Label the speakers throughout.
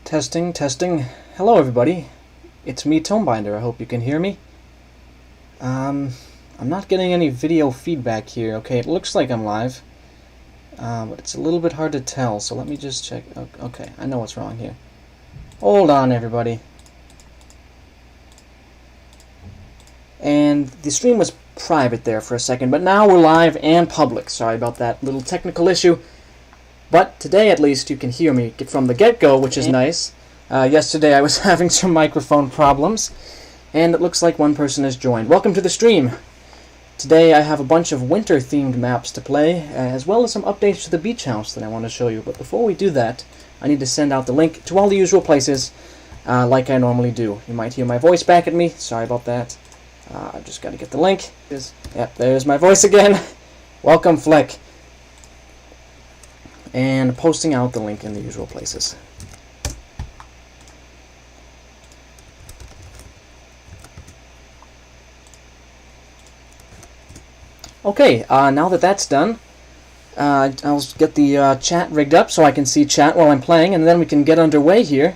Speaker 1: Testing, testing. Hello everybody. It's me, Tomebinder. I hope you can hear me. I'm not getting any video feedback here. Okay, it looks like I'm live. But it's a little bit hard to tell, so let me just check. Okay, I know what's wrong here. Hold on, everybody. And the stream was private there for a second, but now we're live and public. Sorry about that little technical issue. But today, at least, you can hear me from the get-go, which is nice. Yesterday I was having some microphone problems, and it looks like one person has joined. Welcome to the stream! Today I have a bunch of winter-themed maps to play, as well as some updates to the beach house that I want to show you. But before we do that, I need to send out the link to all the usual places, like I normally do. You might hear my voice back at me. Sorry about that. I've just got to get the link. Yep, there's my voice again. Welcome, Fleck. And posting out the link in the usual places. Okay, now that that's done, I'll get the chat rigged up so I can see chat while I'm playing, and then we can get underway here.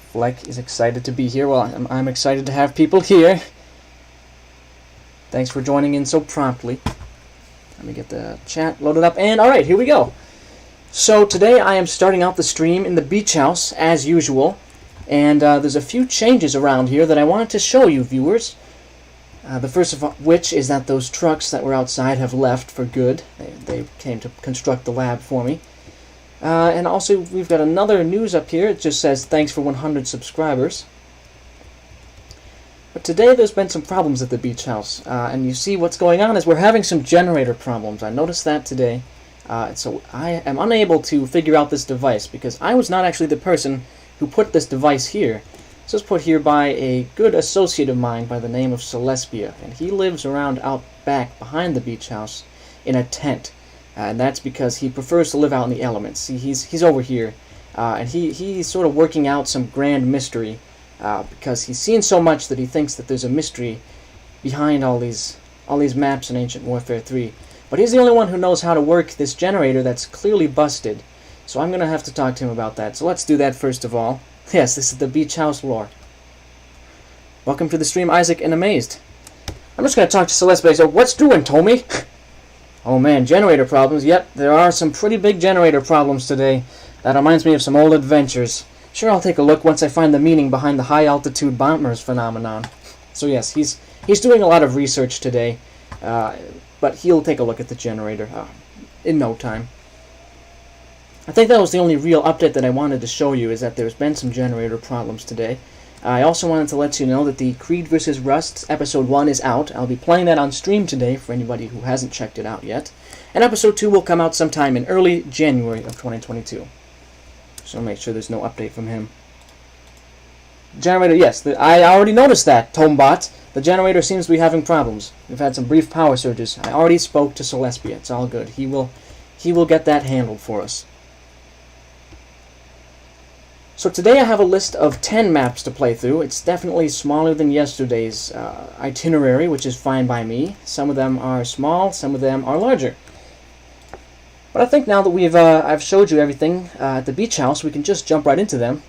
Speaker 1: Fleck is excited to be here. Well, I'm excited to have people here. Thanks for joining in so promptly. Let me get the chat loaded up, and alright, here we go. So today I am starting out the stream in the beach house, as usual, and there's a few changes around here that I wanted to show you, viewers. The first of which is that those trucks that were outside have left for good. They came to construct the lab for me. And also, we've got another news up here. It just says, thanks for 100 subscribers. But today there's been some problems at the beach house, and you see what's going on is we're having some generator problems. I noticed that today, so I am unable to figure out this device because I was not actually the person who put this device here. This was put here by a good associate of mine by the name of Celespia, and he lives around out back behind the beach house in a tent, and that's because he prefers to live out in the elements. See, he's over here, and he's sort of working out some grand mystery. Because he's seen so much that he thinks that there's a mystery behind all these maps in Ancient Warfare 3. But he's the only one who knows how to work this generator that's clearly busted. So I'm going to have to talk to him about that. So let's do that first of all. Yes, this is the beach house lore. Welcome to the stream, Isaac and Amazed. I'm just going to talk to Celeste. So what's doing, Tommy? Oh man, generator problems. Yep, there are some pretty big generator problems today. That reminds me of some old adventures. Sure, I'll take a look once I find the meaning behind the high-altitude bombers phenomenon. So yes, he's doing a lot of research today, but he'll take a look at the generator in no time. I think that was the only real update that I wanted to show you, is that there's been some generator problems today. I also wanted to let you know that the Creed vs. Rust Episode 1 is out. I'll be playing that on stream today for anybody who hasn't checked it out yet. And Episode 2 will come out sometime in early January of 2022. So make sure there's no update from him. Generator, yes, I already noticed that, Tomebot. The generator seems to be having problems. We've had some brief power surges. I already spoke to Celespia. It's all good. He will get that handled for us. So today I have a list of 10 maps to play through. It's definitely smaller than yesterday's itinerary, which is fine by me. Some of them are small, some of them are larger. But I think now that I've showed you everything at the beach house, we can just jump right into them.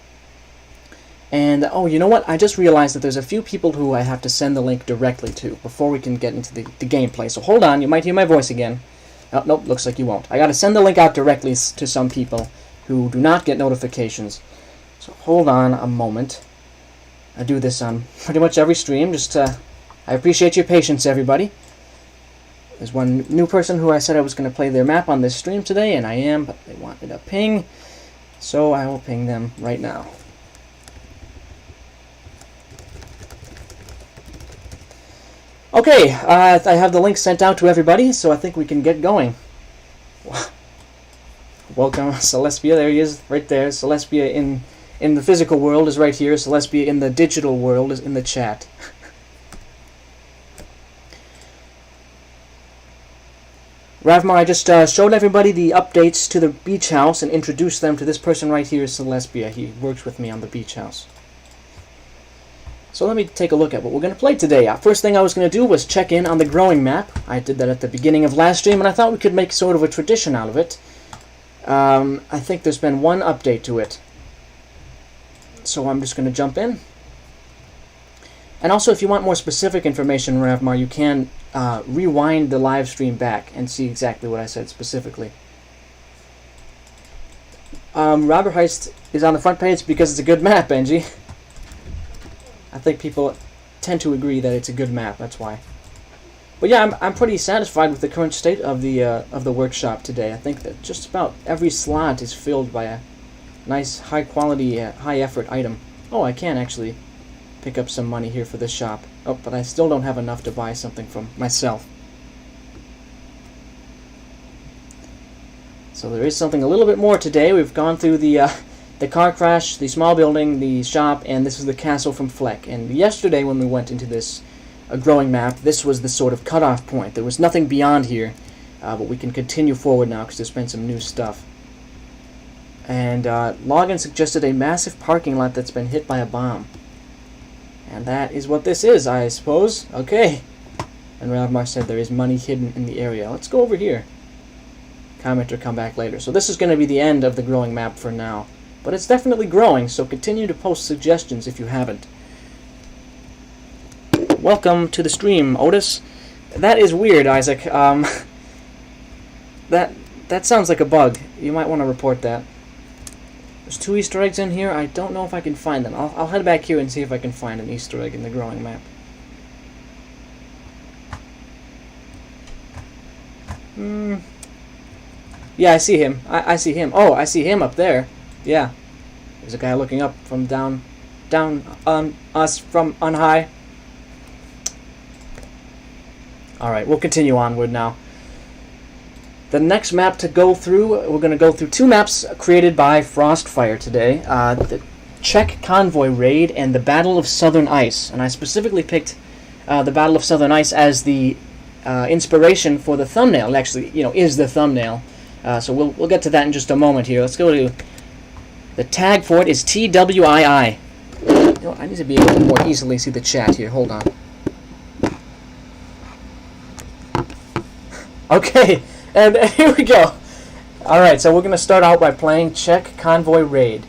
Speaker 1: And, oh, you know what? I just realized that there's a few people who I have to send the link directly to before we can get into the gameplay. So hold on, you might hear my voice again. Oh, nope, looks like you won't. I gotta send the link out directly to some people who do not get notifications. So hold on a moment. I do this on pretty much every stream. I appreciate your patience, everybody. There's one new person who I said I was going to play their map on this stream today, and I am, but they wanted a ping, so I will ping them right now. Okay, I have the link sent out to everybody, so I think we can get going. Welcome, Celespia. There he is, right there. Celespia in the physical world is right here. Celespia in the digital world is in the chat. Ravmar, I just showed everybody the updates to the beach house and introduced them to this person right here, Celespia. He works with me on the beach house. So let me take a look at what we're going to play today. First thing I was going to do was check in on the growing map. I did that at the beginning of last stream, and I thought we could make sort of a tradition out of it. I think there's been one update to it. So I'm just going to jump in. And also, if you want more specific information, Ravmar, you can rewind the live stream back and see exactly what I said specifically. Robber Heist is on the front page because it's a good map, Benji. I think people tend to agree that it's a good map, that's why. But yeah, I'm pretty satisfied with the current state of the workshop today. I think that just about every slot is filled by a nice, high-quality, high-effort item. Oh, I can actually pick up some money here for this shop. Oh, but I still don't have enough to buy something from myself. So there is something a little bit more today. We've gone through the car crash, the small building, the shop, and this is the castle from Fleck. And yesterday when we went into this growing map, this was the sort of cutoff point. There was nothing beyond here, but we can continue forward now because there's been some new stuff. And Logan suggested a massive parking lot that's been hit by a bomb. And that is what this is, I suppose. Okay. And Ravmar said there is money hidden in the area. Let's go over here. Commenter, come back later. So this is going to be the end of the growing map for now. But it's definitely growing, so continue to post suggestions if you haven't. Welcome to the stream, Otis. That is weird, Isaac. That sounds like a bug. You might want to report that. There's 2 Easter eggs in here. I don't know if I can find them. I'll head back here and see if I can find an Easter egg in the growing map. Yeah, I see him. I see him. Oh, I see him up there. Yeah. There's a guy looking up from down on us from on high. Alright, we'll continue onward now. The next map to go through, we're going to go through 2 maps created by Frostfire today. The Czech convoy raid and the Battle of Southern Ice. And I specifically picked the Battle of Southern Ice as the inspiration for the thumbnail. It actually, is the thumbnail. So we'll get to that in just a moment here. Let's go to the tag for it is TWII. I need to be able to more easily see the chat here. Hold on. Okay, and here we go. Alright, so we're going to start out by playing Czech Convoy Raid.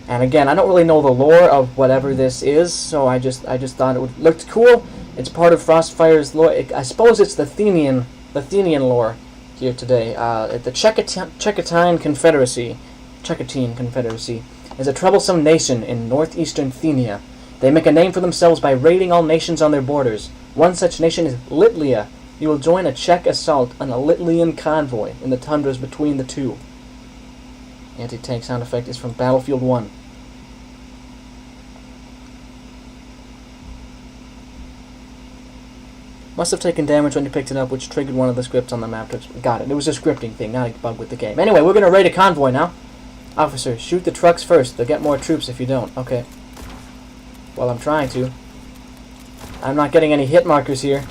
Speaker 1: And again, I don't really know the lore of whatever this is, so I just thought it looked cool. It's part of Frostfire's lore. I suppose it's the Athenian lore here today. The Czechotine Confederacy is a troublesome nation in northeastern Thenia. They make a name for themselves by raiding all nations on their borders. One such nation is Litlia. You will join a Czech assault on a Litlian convoy in the tundras between the two. Anti-tank sound effect is from Battlefield 1. Must have taken damage when you picked it up, which triggered one of the scripts on the map. Got it. It was a scripting thing, not a bug with the game. Anyway, we're going to raid a convoy now. Officer, shoot the trucks first. They'll get more troops if you don't. Okay. Well, I'm trying to. I'm not getting any hit markers here.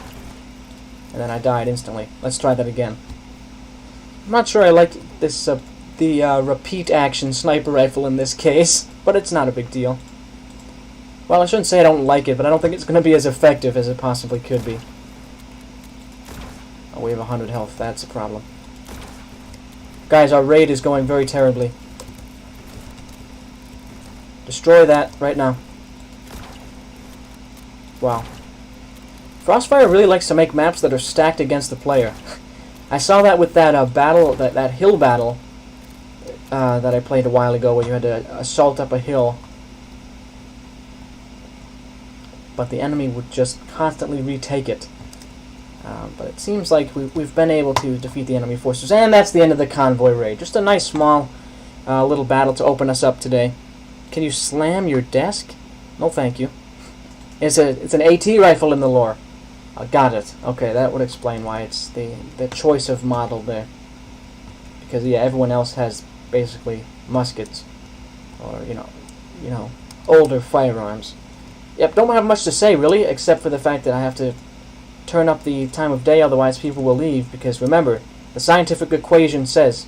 Speaker 1: And then I died instantly. Let's try that again. I'm not sure I like this, the repeat action sniper rifle in this case, but it's not a big deal. Well, I shouldn't say I don't like it, but I don't think it's going to be as effective as it possibly could be. Oh, we have 100 health. That's a problem. Guys, our raid is going very terribly. Destroy that right now. Wow. Frostfire really likes to make maps that are stacked against the player. I saw that with that battle, that hill battle that I played a while ago, where you had to assault up a hill, but the enemy would just constantly retake it. But it seems like we've been able to defeat the enemy forces, and that's the end of the convoy raid. Just a nice small little battle to open us up today. Can you slam your desk? No, thank you. It's an AT rifle in the lore. Got it. Okay, that would explain why it's the choice of model there. Because yeah, everyone else has basically muskets, or you know, older firearms. Yep, don't have much to say really, except for the fact that I have to turn up the time of day, otherwise people will leave. Because remember, the scientific equation says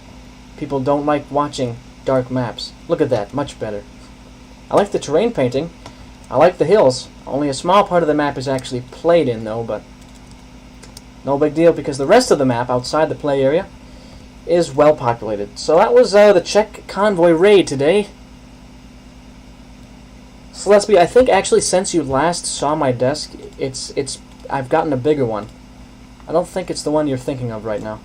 Speaker 1: people don't like watching dark maps. Look at that, much better. I like the terrain painting. I like the hills. Only a small part of the map is actually played in, though, but no big deal, because the rest of the map, outside the play area, is well populated. So that was the Czech convoy raid today. So let's be. I think actually since you last saw my desk, I've gotten a bigger one. I don't think it's the one you're thinking of right now.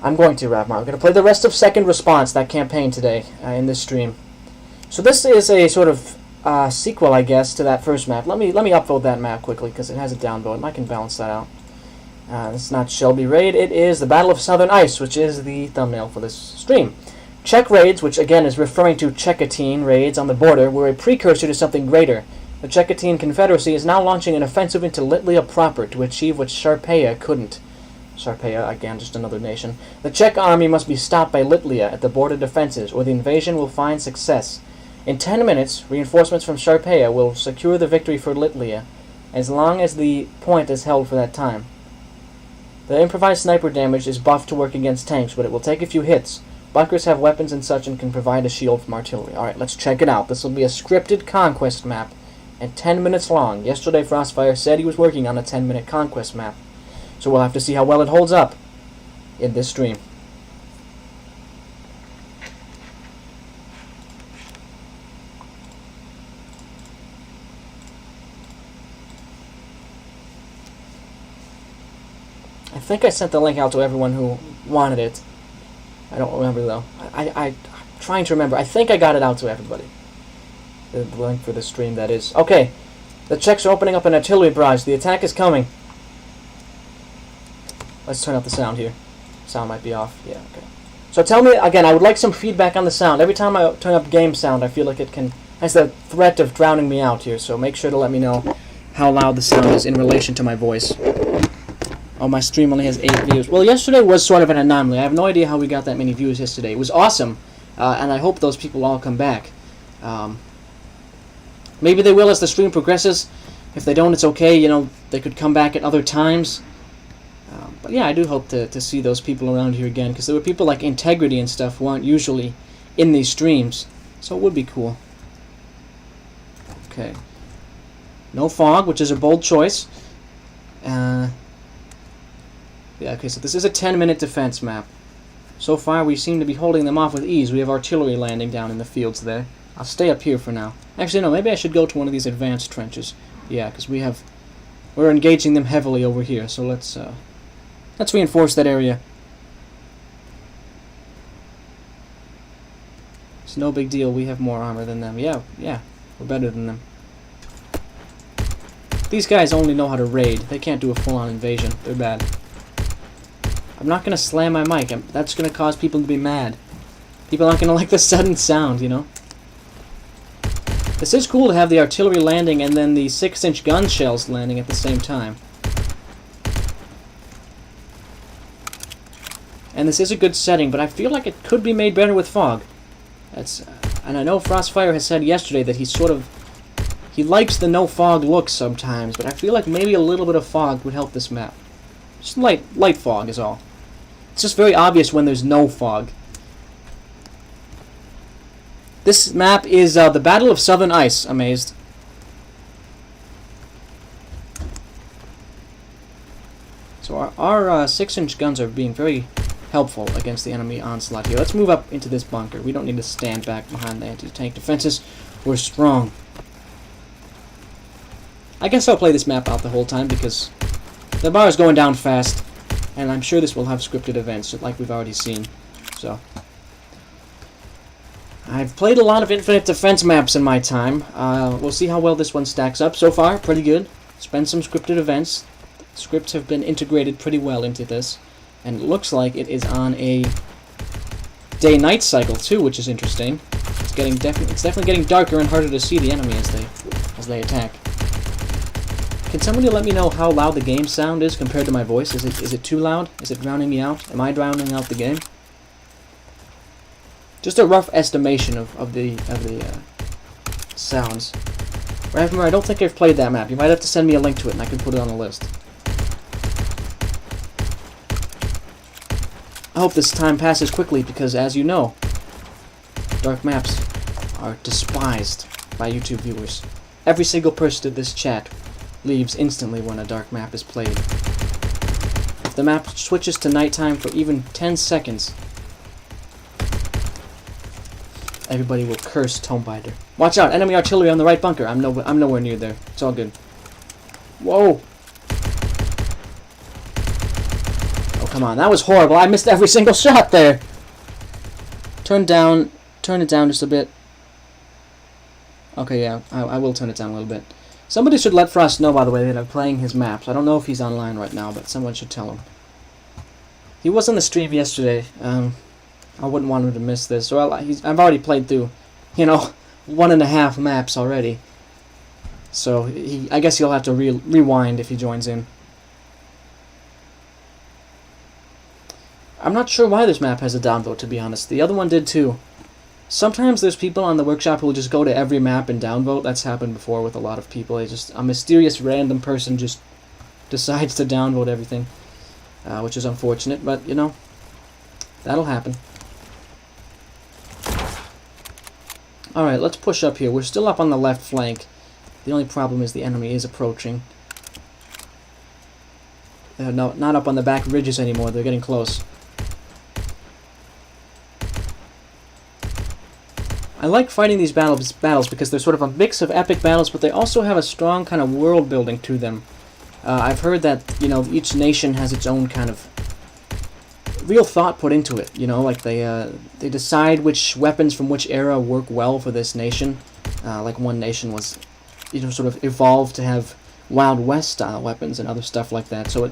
Speaker 1: I'm going to, Ravmar. I'm going to play the rest of Second Response, that campaign today, in this stream. So this is a sort of sequel, I guess, to that first map. Let me upvote that map quickly, because it has a downvote, and I can balance that out. It's not Shelby Raid, it is the Battle of Southern Ice, which is the thumbnail for this stream. Czech raids, which again is referring to Czechotine raids on the border, were a precursor to something greater. The Czechotine Confederacy is now launching an offensive into Litlia proper to achieve what Sharpeia couldn't. Sharpeia, again, just another nation. The Czech army must be stopped by Litlia at the border defenses, or the invasion will find success. In 10 minutes, reinforcements from Sharpeia will secure the victory for Litlia, as long as the point is held for that time. The improvised sniper damage is buffed to work against tanks, but it will take a few hits. Bunkers have weapons and such and can provide a shield from artillery. Alright, let's check it out. This will be a scripted conquest map, and 10 minutes long. Yesterday, Frostfire said he was working on a 10-minute conquest map. So we'll have to see how well it holds up in this stream. I think I sent the link out to everyone who wanted it. I don't remember though. I'm trying to remember. I think I got it out to everybody. The link for the stream, that is. Okay. The Czechs are opening up an artillery barrage. The attack is coming. Let's turn up the sound here. Sound might be off. Yeah, okay. So tell me, again, I would like some feedback on the sound. Every time I turn up game sound, I feel like it has the threat of drowning me out here, so make sure to let me know how loud the sound is in relation to my voice. Oh, my stream only has 8 views. Well, yesterday was sort of an anomaly. I have no idea how we got that many views yesterday. It was awesome, and I hope those people all come back. Maybe they will as the stream progresses. If they don't, it's okay. You know, they could come back at other times. But yeah, I do hope to see those people around here again, because there were people like Integrity and stuff who aren't usually in these streams, so it would be cool. Okay. No fog, which is a bold choice. Yeah, okay, so this is a 10-minute defense map. So far, we seem to be holding them off with ease. We have artillery landing down in the fields there. I'll stay up here for now. Actually, no, maybe I should go to one of these advanced trenches. Yeah, because we're engaging them heavily over here, so let's reinforce that area. It's no big deal. We have more armor than them. Yeah, we're better than them. These guys only know how to raid. They can't do a full-on invasion. They're bad. I'm not going to slam my mic. That's going to cause people to be mad. People aren't going to like the sudden sound, you know? This is cool to have the artillery landing and then the 6-inch gun shells landing at the same time. And this is a good setting, but I feel like it could be made better with fog. And I know Frostfire has said yesterday that he likes the no fog look sometimes, but I feel like maybe a little bit of fog would help this map. Just light fog is all. It's just very obvious when there's no fog. This map is the Battle of Southern Ice, amazed. So our 6-inch guns are being very helpful against the enemy onslaught here. Let's move up into this bunker. We don't need to stand back behind the anti-tank defenses. We're strong. I guess I'll play this map out the whole time because the bar is going down fast, and I'm sure this will have scripted events like we've already seen. So I've played a lot of Infinite Defense maps in my time. We'll see how well this one stacks up. So far, pretty good. It's been some scripted events. Scripts have been integrated pretty well into this, and it looks like it is on a day-night cycle too, which is interesting. It's definitely getting darker and harder to see the enemy as they attack. Can somebody let me know how loud the game sound is compared to my voice? Is it too loud? Is it drowning me out? Am I drowning out the game? Just a rough estimation of the sounds. Ravmar, I don't think I've played that map. You might have to send me a link to it and I can put it on the list. I hope this time passes quickly because, as you know, dark maps are despised by YouTube viewers. Every single person in this chat leaves instantly when a dark map is played. If the map switches to nighttime for even 10 seconds, everybody will curse Tomebinder. Watch out! Enemy artillery on the right bunker. I'm nowhere near there. It's all good. Whoa! Oh, come on. That was horrible. I missed every single shot there. Turn it down just a bit. Okay, yeah, I will turn it down a little bit. Somebody should let Frost know, by the way, that I'm playing his maps. I don't know if he's online right now, but someone should tell him. He was on the stream yesterday. I wouldn't want him to miss this. Well, I've already played through, 1.5 maps already. So I guess he'll have to rewind if he joins in. I'm not sure why this map has a downvote, to be honest. The other one did too. Sometimes there's people on the workshop who will just go to every map and downvote. That's happened before with a lot of people. A mysterious random person just decides to downvote everything, which is unfortunate, but that'll happen. Alright, let's push up here. We're still up on the left flank. The only problem is the enemy is approaching. No, not up on the back ridges anymore. They're getting close. I like fighting these battles because they're sort of a mix of epic battles, but they also have a strong kind of world building to them. I've heard that each nation has its own kind of real thought put into it. Like they decide which weapons from which era work well for this nation. Like one nation was, sort of evolved to have Wild West style weapons and other stuff like that. So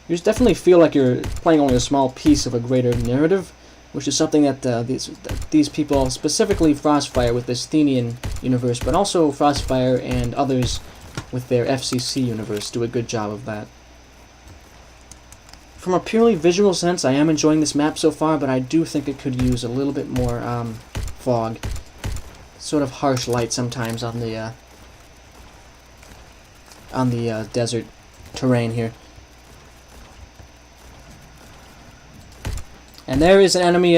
Speaker 1: you definitely feel like you're playing only a small piece of a greater narrative, which is something that these people, specifically Frostfire with this Athenian universe, but also Frostfire and others with their FCC universe, do a good job of that. From a purely visual sense, I am enjoying this map so far, but I do think it could use a little bit more fog. Sort of harsh light sometimes on the desert terrain here. And there is an enemy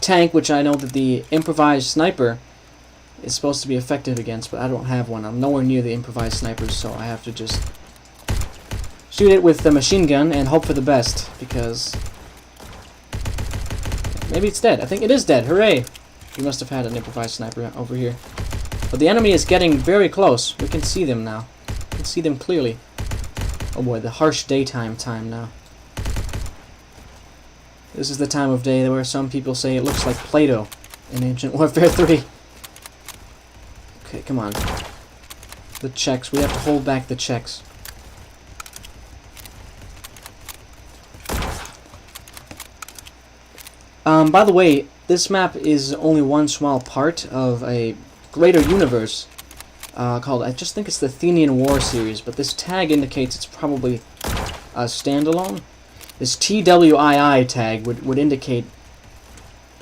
Speaker 1: tank, which I know that the improvised sniper is supposed to be effective against, but I don't have one. I'm nowhere near the improvised snipers, so I have to just shoot it with the machine gun and hope for the best, because maybe it's dead. I think it is dead. Hooray! We must have had an improvised sniper over here. But the enemy is getting very close. We can see them now. We can see them clearly. Oh boy, the harsh daytime time now. This is the time of day where some people say it looks like Play-Doh in Ancient Warfare 3. Okay, come on. The Czechs. We have to hold back the Czechs. By the way, this map is only one small part of a greater universe called, I just think it's the Athenian War series, but this tag indicates it's probably a standalone. This TWII tag would indicate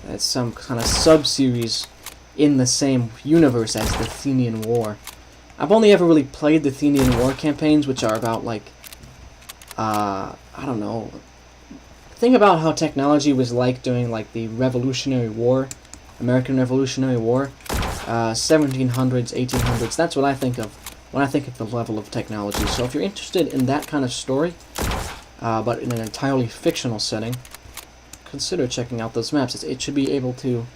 Speaker 1: that it's some kind of sub-series in the same universe as the Athenian War. I've only ever really played the Athenian War campaigns, which are about, like, I don't know. Think about how technology was like during, like, the Revolutionary War, American Revolutionary War, 1700s, 1800s. That's what I think of when I think of the level of technology. So if you're interested in that kind of story, but in an entirely fictional setting, consider checking out those maps. It should be able to,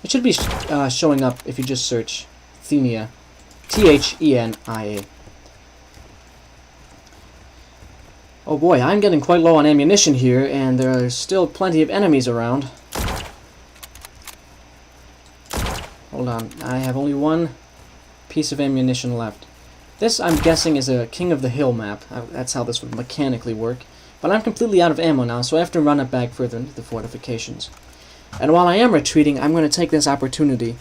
Speaker 1: it should be showing up if you just search Thenia, Thenia. Oh boy, I'm getting quite low on ammunition here, and there are still plenty of enemies around. Hold on, I have only one piece of ammunition left. This, I'm guessing, is a King of the Hill map. That's how this would mechanically work. But I'm completely out of ammo now, so I have to run it back further into the fortifications. And while I am retreating, I'm going to take this opportunity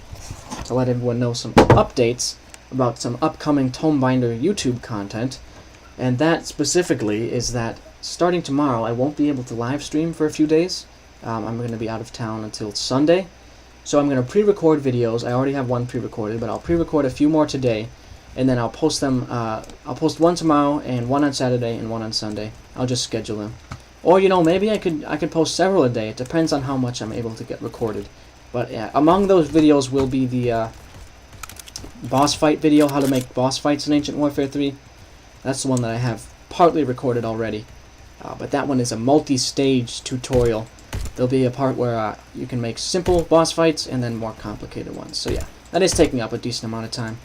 Speaker 1: to let everyone know some updates about some upcoming Tomebinder YouTube content. And that specifically is that starting tomorrow, I won't be able to live stream for a few days. I'm going to be out of town until Sunday. So I'm going to pre-record videos. I already have one pre-recorded, but I'll pre-record a few more today. And then I'll post them, I'll post one tomorrow, and one on Saturday, and one on Sunday. I'll just schedule them. Or, maybe I could post several a day. It depends on how much I'm able to get recorded. But yeah, among those videos will be the boss fight video, how to make boss fights in Ancient Warfare 3. That's the one that I have partly recorded already. But that one is a multi-stage tutorial. There'll be a part where you can make simple boss fights and then more complicated ones. So yeah, that is taking up a decent amount of time.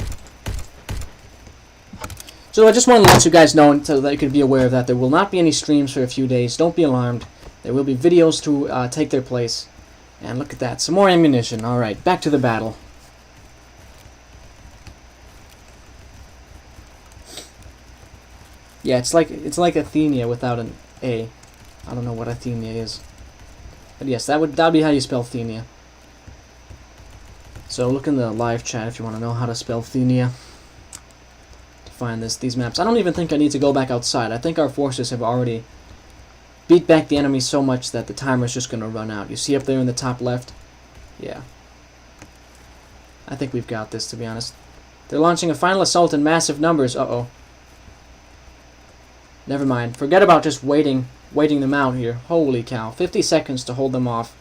Speaker 1: So I just wanted to let you guys know so that you could be aware of that. There will not be any streams for a few days. Don't be alarmed. There will be videos to take their place. And look at that. Some more ammunition. Alright, back to the battle. Yeah, it's like Athenia without an A. I don't know what Athenia is. But yes, that would be how you spell Athenia. So look in the live chat if you want to know how to spell Athenia. Find these maps. I don't even think I need to go back outside. I think our forces have already beat back the enemy so much that the timer's just going to run out. You see up there in the top left? Yeah. I think we've got this, to be honest. They're launching a final assault in massive numbers. Uh-oh. Never mind. Forget about just waiting them out here. Holy cow. 50 seconds to hold them off.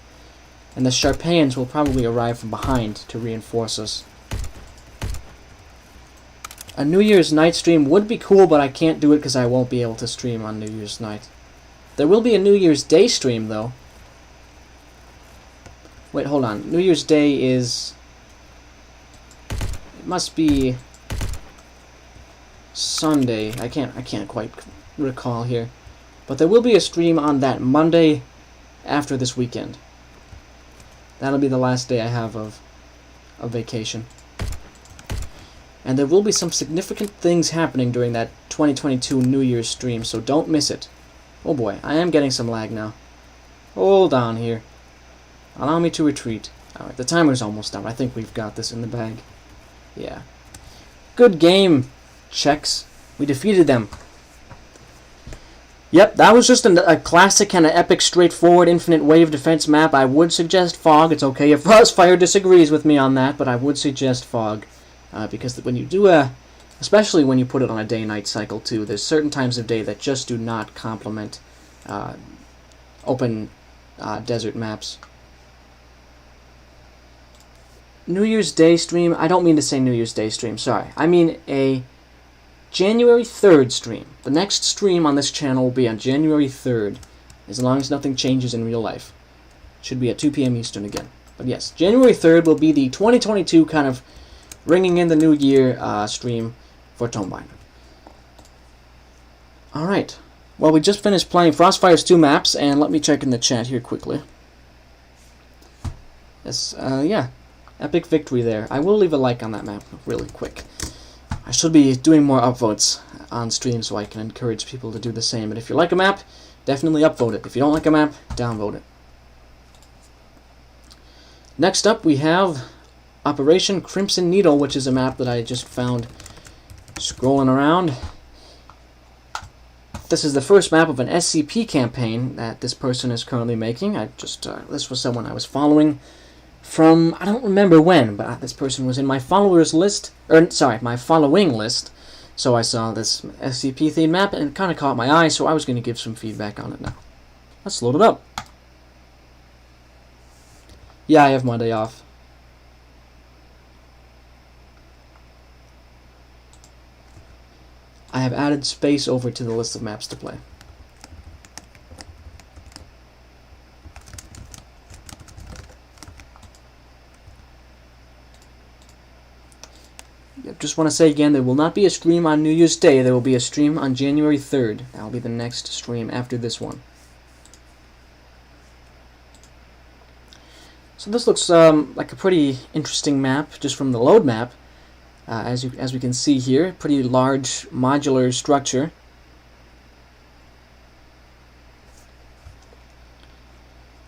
Speaker 1: And the Sharpayans will probably arrive from behind to reinforce us. A New Year's night stream would be cool, but I can't do it because I won't be able to stream on New Year's night. There will be a New Year's Day stream, though. Wait, hold on. New Year's Day is... It must be... Sunday. I can't quite recall here. But there will be a stream on that Monday after this weekend. That'll be the last day I have of vacation. And there will be some significant things happening during that 2022 New Year's stream, so don't miss it. Oh boy, I am getting some lag now. Hold on here. Allow me to retreat. Alright, the timer's almost out. I think we've got this in the bag. Yeah. Good game, Czechs. We defeated them. Yep, that was just a classic kind of epic, straightforward, infinite wave defense map. I would suggest Fog. It's okay if Frostfire disagrees with me on that, but I would suggest Fog. Because when you do especially when you put it on a day-night cycle too, there's certain times of day that just do not complement open desert maps. New Year's Day stream, I don't mean to say New Year's Day stream, sorry. I mean a January 3rd stream. The next stream on this channel will be on January 3rd, as long as nothing changes in real life. Should be at 2 p.m. Eastern again. But yes, January 3rd will be the 2022 kind of ringing in the new year stream for Tomebinder. Alright. Well, we just finished playing Frostfire's 2 maps, and let me check in the chat here quickly. Yes, yeah. Epic victory there. I will leave a like on that map really quick. I should be doing more upvotes on stream so I can encourage people to do the same. But if you like a map, definitely upvote it. If you don't like a map, downvote it. Next up, we have Operation Crimson Needle, which is a map that I just found scrolling around. This is the first map of an SCP campaign that this person is currently making. This was someone I was following from, I don't remember when, but this person was in my followers list, my following list, so I saw this SCP themed map and it kind of caught my eye, so I was going to give some feedback on it now. Let's load it up. Yeah, I have Monday off. I have added space over to the list of maps to play. Just want to say again, there will not be a stream on New Year's Day. There will be a stream on January 3rd. That will be the next stream after this one. So this looks like a pretty interesting map, just from the load map. As we can see here, pretty large modular structure.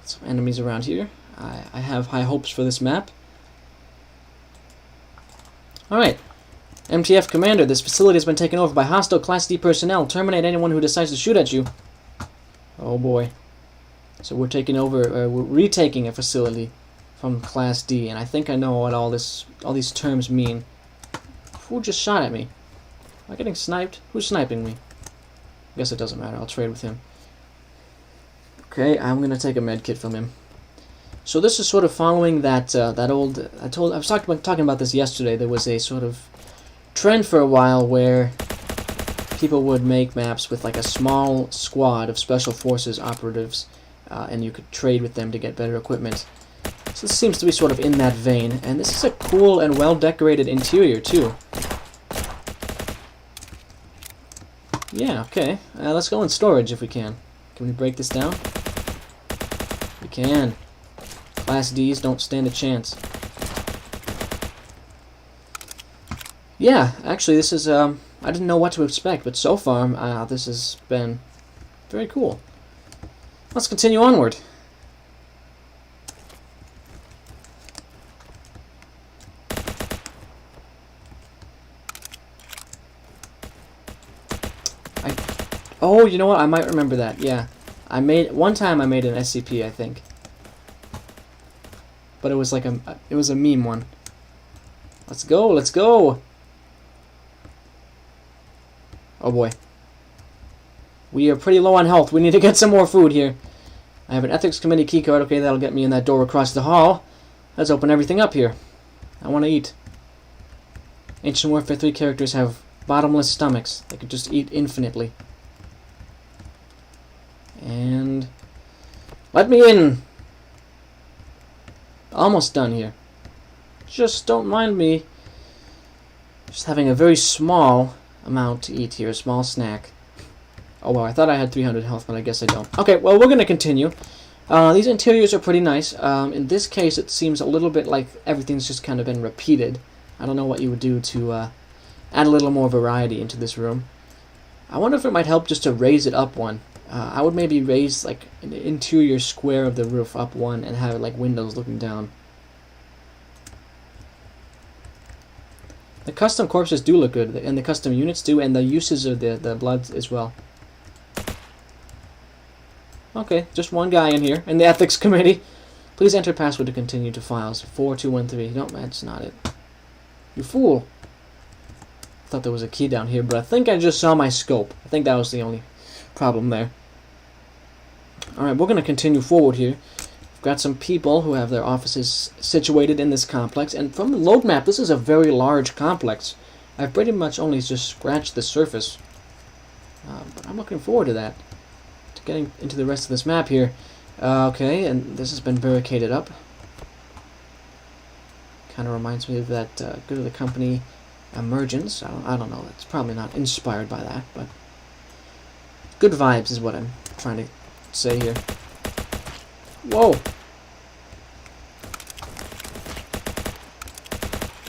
Speaker 1: Some enemies around here. I have high hopes for this map. Alright. MTF Commander, this facility has been taken over by hostile Class D personnel. Terminate anyone who decides to shoot at you. Oh boy. So we're taking over, we're retaking a facility from Class D, and I think I know what all these terms mean. Who just shot at me? Am I getting sniped? Who's sniping me? I guess it doesn't matter. I'll trade with him. Okay, I'm gonna take a med kit from him. So this is sort of following that old. I was talking about this yesterday. There was a sort of trend for a while where people would make maps with like a small squad of special forces operatives, and you could trade with them to get better equipment. So this seems to be sort of in that vein, and this is a cool and well-decorated interior too. Yeah, okay. Let's go in storage if we can. Can we break this down? We can. Class Ds don't stand a chance. Yeah, actually this is, I didn't know what to expect, but so far, this has been very cool. Let's continue onward. Oh, you know what? I might remember that. Yeah, one time I made an SCP, I think, but it was like it was a meme one. Let's go. Let's go. Oh boy, we are pretty low on health. We need to get some more food here. I have an ethics committee keycard. Okay, that'll get me in that door across the hall. Let's open everything up here. I want to eat. Ancient Warfare 3 characters have bottomless stomachs. They could just eat infinitely. And let me in. Almost done here. Just don't mind me. Just having a very small amount to eat here, a small snack. Oh well, I thought I had 300 health, but I guess I don't. Okay, well, we're going to continue. These interiors are pretty nice. In this case, it seems a little bit like everything's just kind of been repeated. I don't know what you would do to add a little more variety into this room. I wonder if it might help just to raise it up one. I would maybe raise like an interior square of the roof up one and have it like windows looking down. The custom corpses do look good, and the custom units do, and the uses of the blood as well. Okay, just one guy in here, in the ethics committee. Please enter password to continue to files. 4213. No, that's not it. You fool. I thought there was a key down here, but I think I just saw my scope. I think that was the only problem there. Alright, we're going to continue forward here. We've got some people who have their offices situated in this complex, and from the load map, this is a very large complex. I've pretty much only just scratched the surface. But I'm looking forward to that. To getting into the rest of this map here. Okay, and this has been barricaded up. Kind of reminds me of that Good of the Company Emergence. I don't know, it's probably not inspired by that, but good vibes is what I'm trying to say here. Whoa!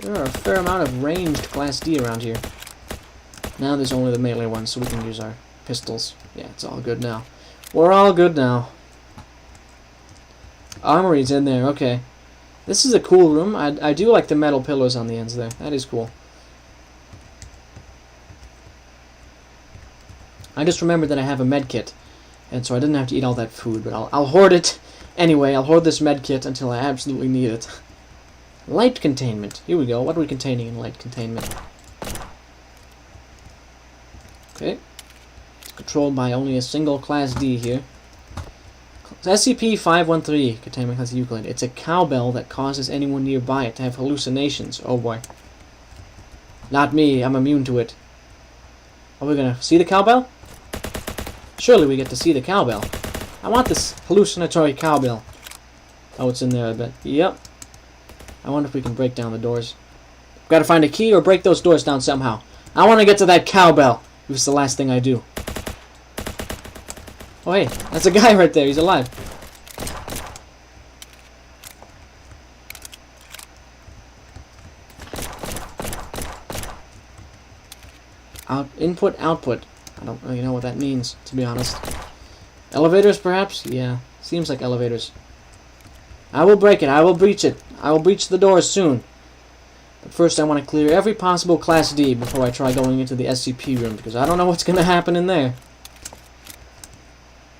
Speaker 1: There are a fair amount of ranged Class D around here. Now there's only the melee ones, so we can use our pistols. Yeah, it's all good now. We're all good now. Armory's in there, okay. This is a cool room. I do like the metal pillars on the ends there. That is cool. I just remembered that I have a med kit, and so I didn't have to eat all that food, but I'll hoard it anyway. I'll hoard this med kit until I absolutely need it. Light containment. Here we go. What are we containing in light containment? Okay. It's controlled by only a single Class D here. SCP-513, containment class Euclid. It's a cowbell that causes anyone nearby it to have hallucinations. Oh boy. Not me. I'm immune to it. Are we gonna see the cowbell? Surely we get to see the cowbell. I want this hallucinatory cowbell. Oh, it's in there, I bet. Yep. I wonder if we can break down the doors. Gotta find a key or break those doors down somehow. I want to get to that cowbell. If it's the last thing I do. Oh, hey. That's a guy right there. He's alive. Input, output. I don't really know what that means, to be honest. Elevators, perhaps? Yeah. Seems like elevators. I will break it. I will breach it. I will breach the doors soon. But first I want to clear every possible Class D before I try going into the SCP room, because I don't know what's going to happen in there.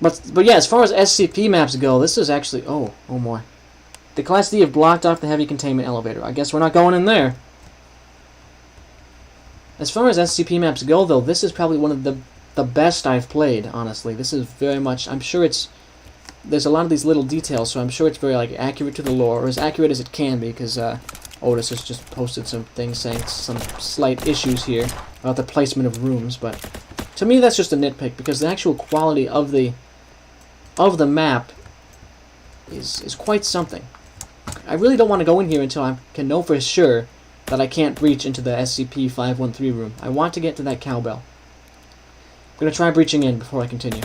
Speaker 1: But yeah, as far as SCP maps go, this is actually... Oh more. The Class D have blocked off the heavy containment elevator. I guess we're not going in there. As far as SCP maps go, though, this is probably one of the best I've played, honestly. This is very much... I'm sure it's... There's a lot of these little details, so I'm sure it's very like accurate to the lore, or as accurate as it can be, because Otis has just posted some things saying some slight issues here about the placement of rooms, but To me, that's just a nitpick, because the actual quality of the map is quite something. I really don't want to go in here until I can know for sure that I can't breach into the SCP-513 room. I want to get to that cowbell. I'm going to try breaching in before I continue.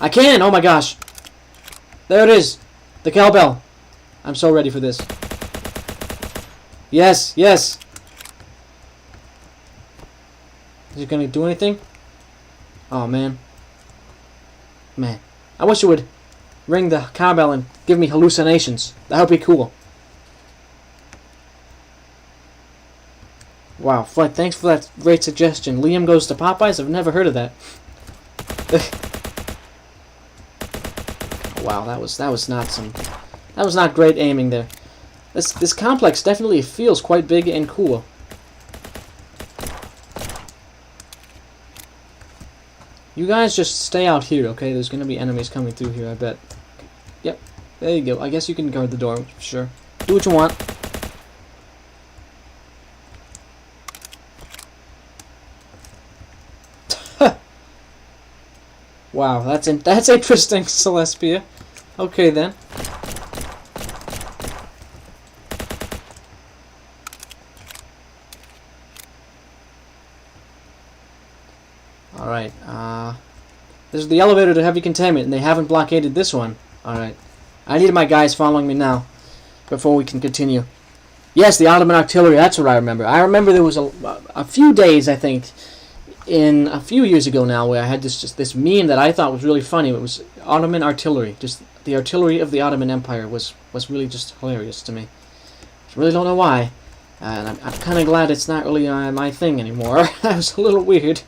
Speaker 1: I can! Oh my gosh! There it is! The cowbell! I'm so ready for this. Yes! Yes! Is it going to do anything? Oh man. Man. I wish it would ring the cowbell and give me hallucinations. That would be cool. Wow, Flight, thanks for that great suggestion. Liam goes to Popeyes? I've never heard of that. Wow, that was not great aiming there. This complex definitely feels quite big and cool. You guys just stay out here, okay? There's gonna be enemies coming through here, I bet. Yep, there you go. I guess you can guard the door, sure. Do what you want. Wow, that's interesting, Celestia. Okay then. Alright, this is the elevator to heavy containment, and they haven't blockaded this one. Alright. I need my guys following me now, before we can continue. Yes, the Ottoman artillery, that's what I remember. I remember there was a few days, I think, in a few years ago now, where I had this meme that I thought was really funny. It was Ottoman artillery. Just the artillery of the Ottoman Empire was really just hilarious to me. I really don't know why. And I'm kind of glad it's not really my thing anymore. That was a little weird.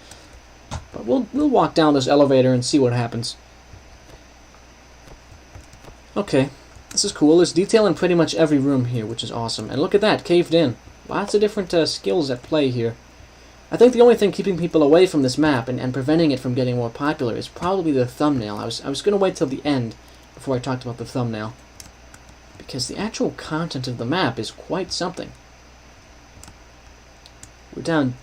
Speaker 1: But we'll walk down this elevator and see what happens. Okay, this is cool. There's detail in pretty much every room here, which is awesome. And look at that, caved in. Lots of different skills at play here. I think the only thing keeping people away from this map and preventing it from getting more popular is probably the thumbnail. I was going to wait till the end before I talked about the thumbnail, because the actual content of the map is quite something. We're down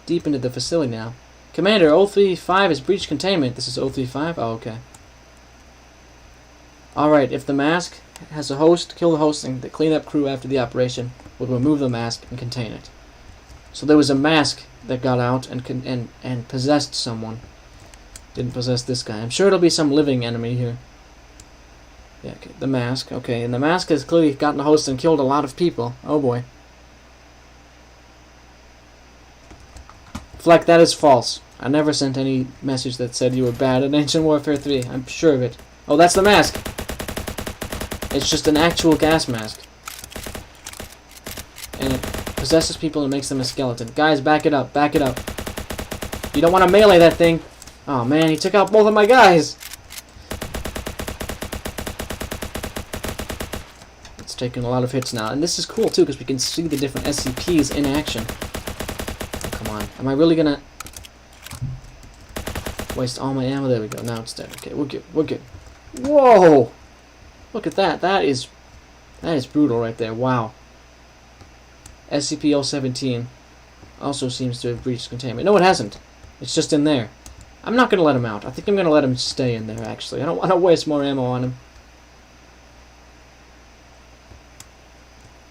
Speaker 1: deep into the facility now. Commander, 035 has breached containment. This is 035? Oh, okay. Alright, if the mask has a host, kill the host, and the cleanup crew after the operation will remove the mask and contain it. So there was a mask that got out and possessed someone. Didn't possess this guy. I'm sure it'll be some living enemy here. Yeah, okay, the mask. Okay, and the mask has clearly gotten the host and killed a lot of people. Oh boy. Fleck, that is false. I never sent any message that said you were bad at Ancient Warfare 3. I'm sure of it. Oh, that's the mask. It's just an actual gas mask. And it possesses people and makes them a skeleton. Guys, back it up. Back it up. You don't want to melee that thing. Oh, man, he took out both of my guys. It's taking a lot of hits now. And this is cool, too, because we can see the different SCPs in action. Am I really gonna waste all my ammo? There we go. Now it's dead. Okay, we're good. We're good. Whoa! Look at that. That is brutal right there. Wow. SCP-017 also seems to have breached containment. No, it hasn't. It's just in there. I'm not gonna let him out. I think I'm gonna let him stay in there. Actually, I don't want to waste more ammo on him.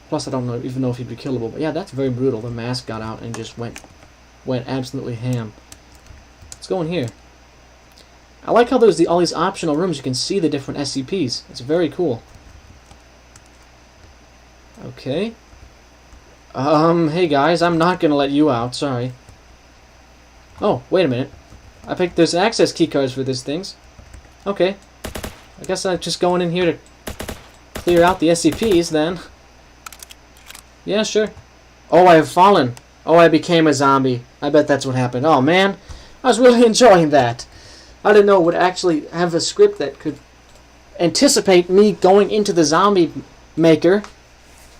Speaker 1: Plus, I don't even know if he'd be killable. But yeah, that's very brutal. The mask got out and just went absolutely ham. Let's go in here. I like how there's all these optional rooms. You can see the different SCPs. It's very cool. Okay. Hey guys, I'm not gonna let you out. Sorry. Oh, wait a minute. There's access keycards for these things. Okay. I guess I'm just going in here to clear out the SCPs then. Yeah, sure. Oh, I have fallen. Oh, I became a zombie. I bet that's what happened. Oh, man. I was really enjoying that. I didn't know it would actually have a script that could anticipate me going into the zombie maker.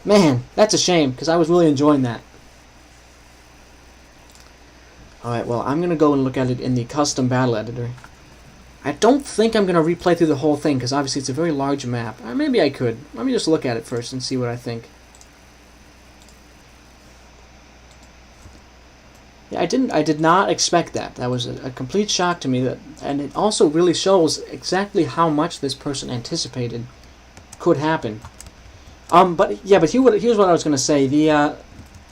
Speaker 1: Man, that's a shame, because I was really enjoying that. Alright, well, I'm going to go and look at it in the custom battle editor. I don't think I'm going to replay through the whole thing, because obviously it's a very large map. Or maybe I could. Let me just look at it first and see what I think. Yeah, I did not expect that. That was a complete shock to me. And it also really shows exactly how much this person anticipated could happen. But here's what I was going to say.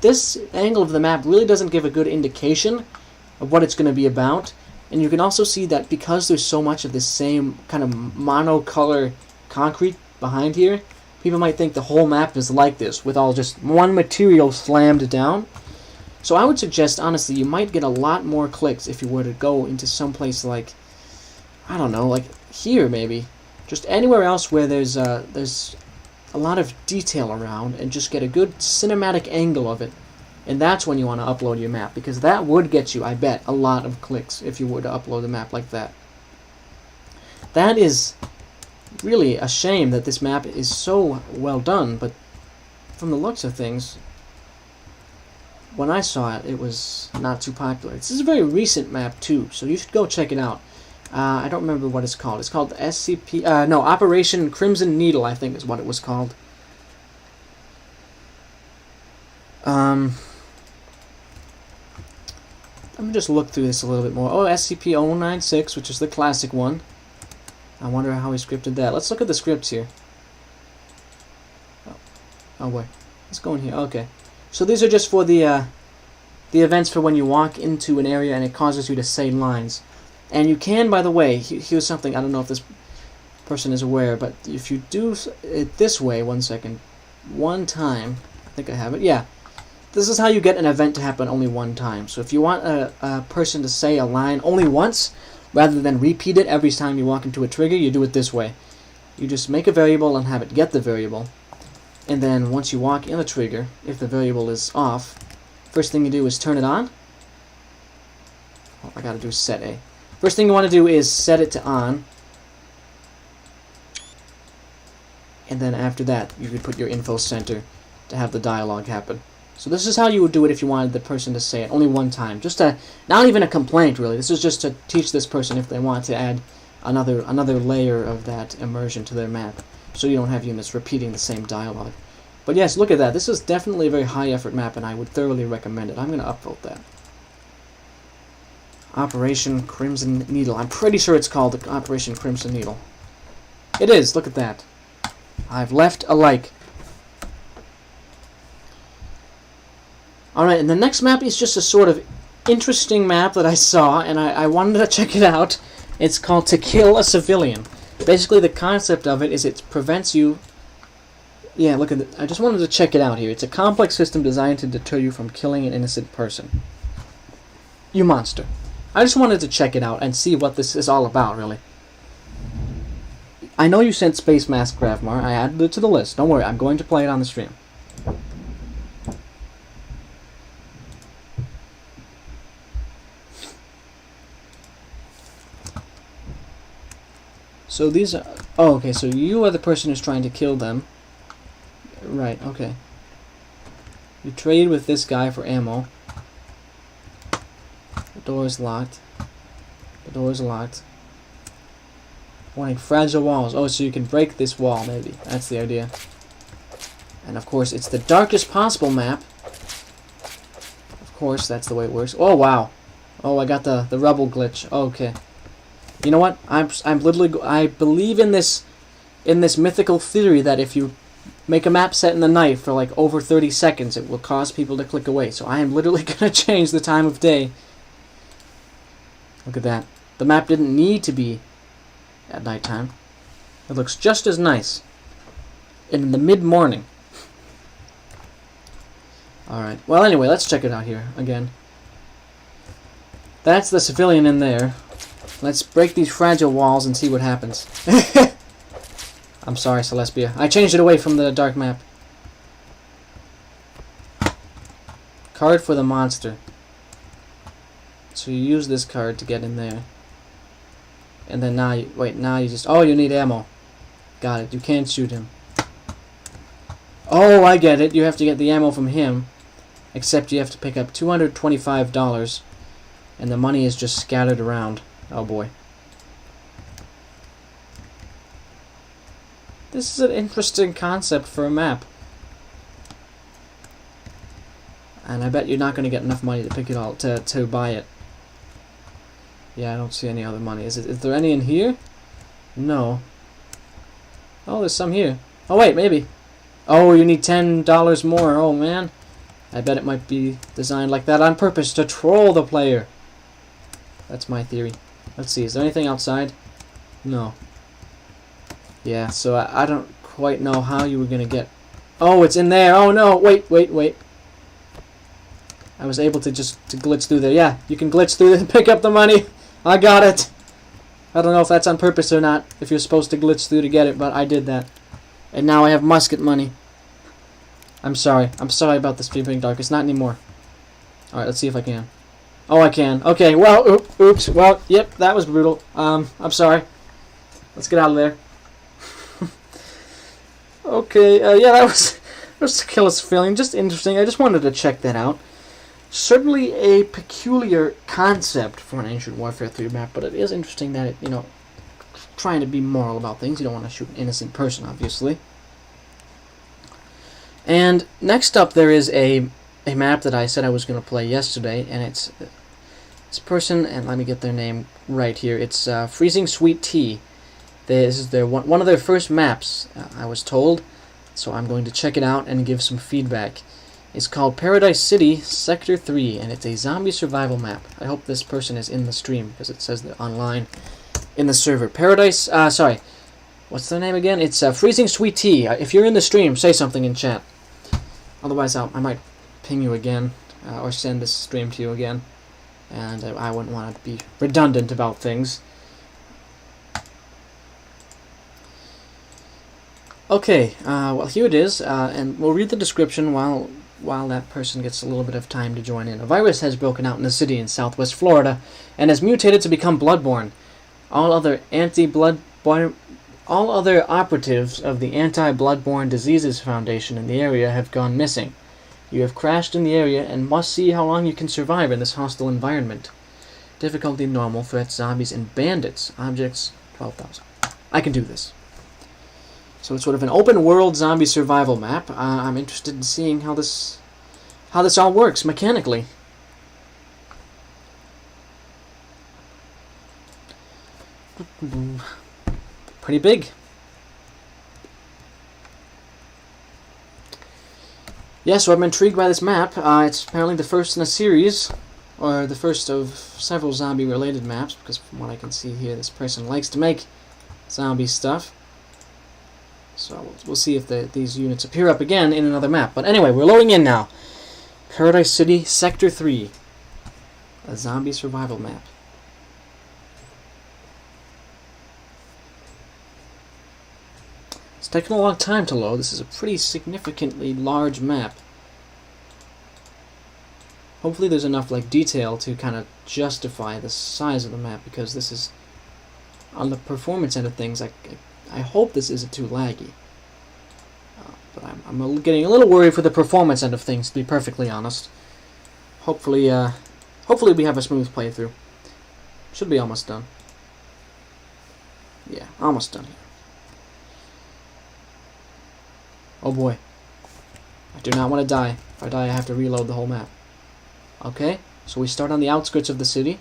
Speaker 1: This angle of the map really doesn't give a good indication of what it's going to be about. And you can also see that because there's so much of this same kind of monocolor concrete behind here, people might think the whole map is like this, with all just one material slammed down. So I would suggest, honestly, you might get a lot more clicks if you were to go into some place like, I don't know, like here maybe. Just anywhere else where there's a lot of detail around, and just get a good cinematic angle of it. And that's when you want to upload your map, because that would get you, I bet, a lot of clicks if you were to upload the map like that. That is really a shame that this map is so well done, but from the looks of things, when I saw it, it was not too popular. This is a very recent map too, so you should go check it out. I don't remember what it's called. It's called Operation Crimson Needle, I think is what it was called. Let me just look through this a little bit more. Oh, SCP-096, which is the classic one. I wonder how he scripted that. Let's look at the scripts here. Oh boy. Let's go in here. Okay. So these are just for the events for when you walk into an area and it causes you to say lines. And you can, by the way, here's something, I don't know if this person is aware, but if you do it this way, one time, I think I have it, yeah. This is how you get an event to happen only one time. So if you want a person to say a line only once, rather than repeat it every time you walk into a trigger, you do it this way. You just make a variable and have it get the variable. And then once you walk in a trigger, if the variable is off, first thing you do is turn it on. Oh, I gotta do set A. First thing you want to do is set it to on. And then after that, you could put your info center to have the dialogue happen. So this is how you would do it if you wanted the person to say it only one time. Just not even a complaint, really. This is just to teach this person if they want to add another layer of that immersion to their map, so you don't have units repeating the same dialogue. But yes, look at that. This is definitely a very high-effort map, and I would thoroughly recommend it. I'm going to upvote that. Operation Crimson Needle. I'm pretty sure it's called Operation Crimson Needle. It is. Look at that. I've left a like. Alright, and the next map is just a sort of interesting map that I saw, and I wanted to check it out. It's called To Kill a Civilian. Basically, the concept of it is it prevents you... Yeah, look at it. I just wanted to check it out here. It's a complex system designed to deter you from killing an innocent person. You monster. I just wanted to check it out and see what this is all about, really. I know you sent Space Mask Gravmar. I added it to the list. Don't worry, I'm going to play it on the stream. So these are... Oh, okay, so you are the person who's trying to kill them. Right, okay. You trade with this guy for ammo. The door is locked. The door is locked. Wanting fragile walls. Oh, so you can break this wall, maybe. That's the idea. And of course, it's the darkest possible map. Of course, that's the way it works. Oh, wow. Oh, I got the rebel glitch. Okay. You know what? I'm literally... I believe in this mythical theory that if you make a map set in the night for like over 30 seconds, it will cause people to click away. So I am literally going to change the time of day. Look at that. The map didn't need to be at nighttime. It looks just as nice in the mid-morning. Alright. Well, anyway, let's check it out here again. That's the civilian in there. Let's break these fragile walls and see what happens. I'm sorry, Celestia. I changed it away from the dark map. Card for the monster. So you use this card to get in there. And then now you... Wait, now you just... Oh, you need ammo. Got it. You can't shoot him. Oh, I get it. You have to get the ammo from him. Except you have to pick up $225. And the money is just scattered around. Oh boy. This is an interesting concept for a map. And I bet you're not going to get enough money to pick it all, to buy it. Yeah, I don't see any other money. Is there any in here? No. Oh, there's some here. Oh, wait, maybe. Oh, you need $10 more. Oh, man. I bet it might be designed like that on purpose to troll the player. That's my theory. Let's see. Is there anything outside? No. Yeah, so I don't quite know how you were going to get... Oh, it's in there. Oh, no. Wait. I was able to just glitch through there. Yeah, you can glitch through there and pick up the money. I got it. I don't know if that's on purpose or not, if you're supposed to glitch through to get it, but I did that. And now I have musket money. I'm sorry. I'm sorry about this being dark. It's not anymore. Alright, let's see if I can. Oh, I can. Okay, well, oops. Well, yep, that was brutal. I'm sorry. Let's get out of there. Okay, yeah, that was Tequila's feeling. Just interesting. I just wanted to check that out. Certainly a peculiar concept for an Ancient Warfare 3 map, but it is interesting that it, trying to be moral about things. You don't want to shoot an innocent person, obviously. And next up, there is a map that I said I was going to play yesterday, and it's this person, and let me get their name right here. It's Freezing Sweet Tea. This is one of their first maps, I was told, so I'm going to check it out and give some feedback. It's called Paradise City, Sector 3, and it's a zombie survival map. I hope this person is in the stream, because it says that online in the server. Sorry, what's their name again? It's Freezing Sweet Tea. If you're in the stream, say something in chat. Otherwise, I might ping you again, or send this stream to you again, and I wouldn't want to be redundant about things. Okay, well, here it is, and we'll read the description while that person gets a little bit of time to join in. A virus has broken out in the city in southwest Florida and has mutated to become bloodborne. All other operatives of the Anti-Bloodborne Diseases Foundation in the area have gone missing. You have crashed in the area and must see how long you can survive in this hostile environment. Difficulty normal, threats, zombies, and bandits. Objects 12,000. I can do this. So it's sort of an open-world zombie survival map. I'm interested in seeing how this all works mechanically. Pretty big. Yeah, so I'm intrigued by this map. It's apparently the first in a series, or the first of several zombie-related maps, because from what I can see here, this person likes to make zombie stuff. So we'll see if these units appear up again in another map. But anyway, we're loading in now. Paradise City, Sector 3. A zombie survival map. It's taken a long time to load. This is a pretty significantly large map. Hopefully there's enough detail to kind of justify the size of the map, because this is, on the performance end of things, I hope this isn't too laggy. But I'm getting a little worried for the performance end of things, to be perfectly honest. Hopefully we have a smooth playthrough. Should be almost done. Yeah, almost done here. Oh boy. I do not want to die. If I die, I have to reload the whole map. Okay, so we start on the outskirts of the city.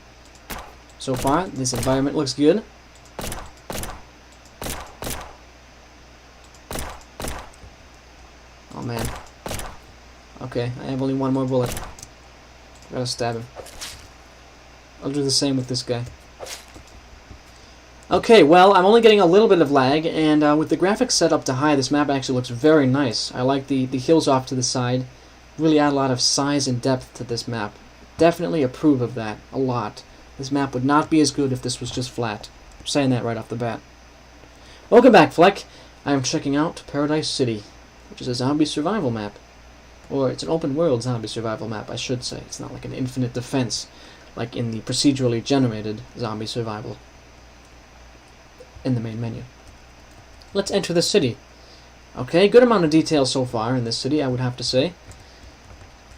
Speaker 1: So far, this environment looks good. Oh man. Okay, I have only one more bullet. Gotta stab him. I'll do the same with this guy. Okay, well, I'm only getting a little bit of lag, and with the graphics set up to high, this map actually looks very nice. I like the hills off to the side. Really add a lot of size and depth to this map. Definitely approve of that, a lot. This map would not be as good if this was just flat. I'm saying that right off the bat. Welcome back, Fleck. I am checking out Paradise City, which is a zombie survival map. Or it's an open-world zombie survival map, I should say. It's not like an infinite defense, like in the procedurally generated zombie survival in the main menu. Let's enter the city. Okay, good amount of detail so far in this city, I would have to say.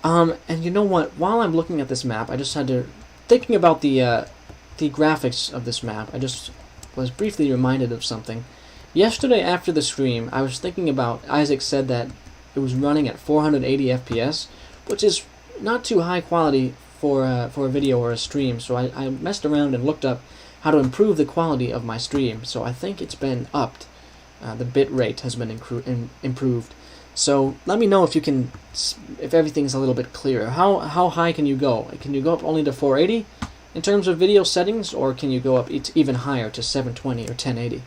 Speaker 1: And you know what? While I'm looking at this map, I just had to... Thinking about the graphics of this map, I just was briefly reminded of something. Yesterday after the stream, I was thinking about... Isaac said that it was running at 480 FPS, which is not too high quality for a video or a stream. So I messed around and looked up how to improve the quality of my stream. So I think it's been upped. The bit rate has been improved. So let me know if you can, if everything's a little bit clearer. How high can you go? Can you go up only to 480 in terms of video settings, or can you go up even higher to 720 or 1080?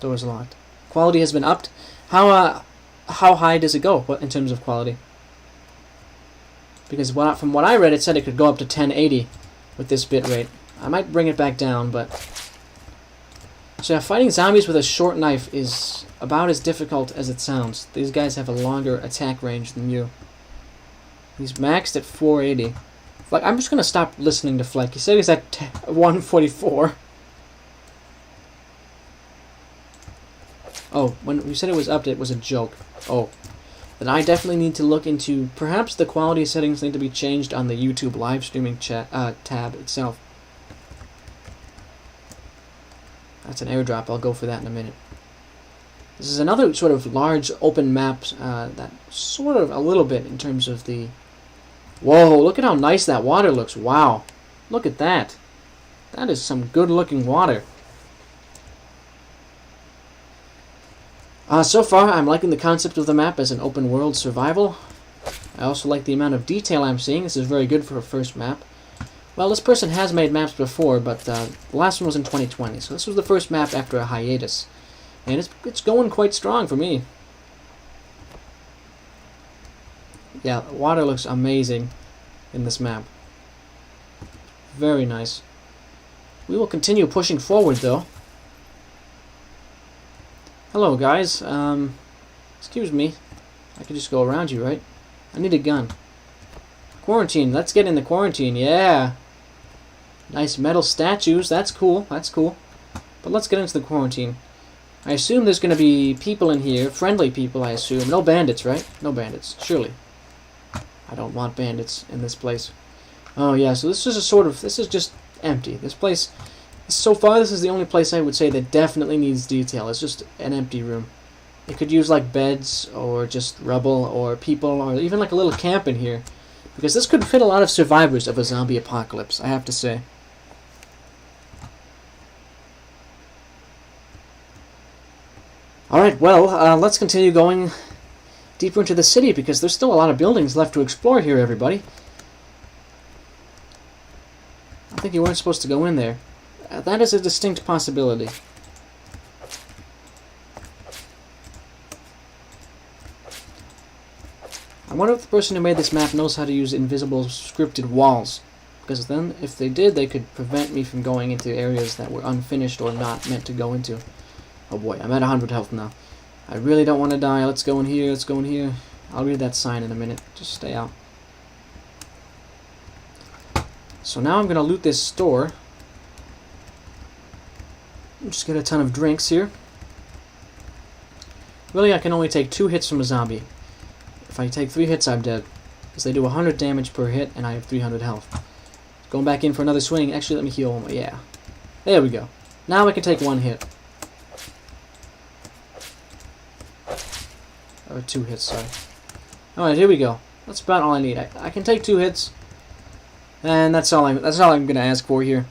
Speaker 1: Door is locked. Quality has been upped. How high does it go in terms of quality? Because from what I read, it said it could go up to 1080 with this bit rate. I might bring it back down, but... So yeah, fighting zombies with a short knife is about as difficult as it sounds. These guys have a longer attack range than you. He's maxed at 480. Like, I'm just going to stop listening to Fleck. He said he's at 144. Oh, when we said it was upped, it was a joke. Oh. Then I definitely need to look into... Perhaps the quality settings need to be changed on the YouTube live streaming tab itself. That's an airdrop. I'll go for that in a minute. This is another sort of large open map that sort of a little bit in terms of the... Whoa, look at how nice that water looks. Wow. Look at that. That is some good looking water. So far, I'm liking the concept of the map as an open world survival. I also like the amount of detail I'm seeing. This is very good for a first map. Well, this person has made maps before, but the last one was in 2020, so this was the first map after a hiatus. And it's going quite strong for me. Yeah, the water looks amazing in this map. Very nice. We will continue pushing forward, though. Hello, guys. Excuse me. I could just go around you, right? I need a gun. Quarantine. Let's get in the quarantine. Yeah. Nice metal statues. That's cool. That's cool. But let's get into the quarantine. I assume there's going to be people in here. Friendly people, I assume. No bandits, right? No bandits. Surely. I don't want bandits in this place. Oh, yeah. So this is a sort of... This is just empty. This place... So far, this is the only place I would say that definitely needs detail. It's just an empty room. It could use like beds or just rubble or people or even like a little camp in here. Because this could fit a lot of survivors of a zombie apocalypse, I have to say. Alright, well, let's continue going deeper into the city because there's still a lot of buildings left to explore here, everybody. I think you weren't supposed to go in there. That is a distinct possibility. I wonder if the person who made this map knows how to use invisible scripted walls. Because then, if they did, they could prevent me from going into areas that were unfinished or not meant to go into. Oh boy, I'm at 100 health now. I really don't want to die. Let's go in here, let's go in here. I'll read that sign in a minute. Just stay out. So now I'm going to loot this store. Just get a ton of drinks here. Really, I can only take 2 hits from a zombie. If I take 3 hits, I'm dead. Because they do 100 damage per hit, and I have 300 health. Going back in for another swing. Actually, let me heal one. Yeah. There we go. Now I can take 1 hit. Or 2 hits, sorry. Alright, here we go. That's about all I need. I can take 2 hits. And that's all I'm gonna ask for here.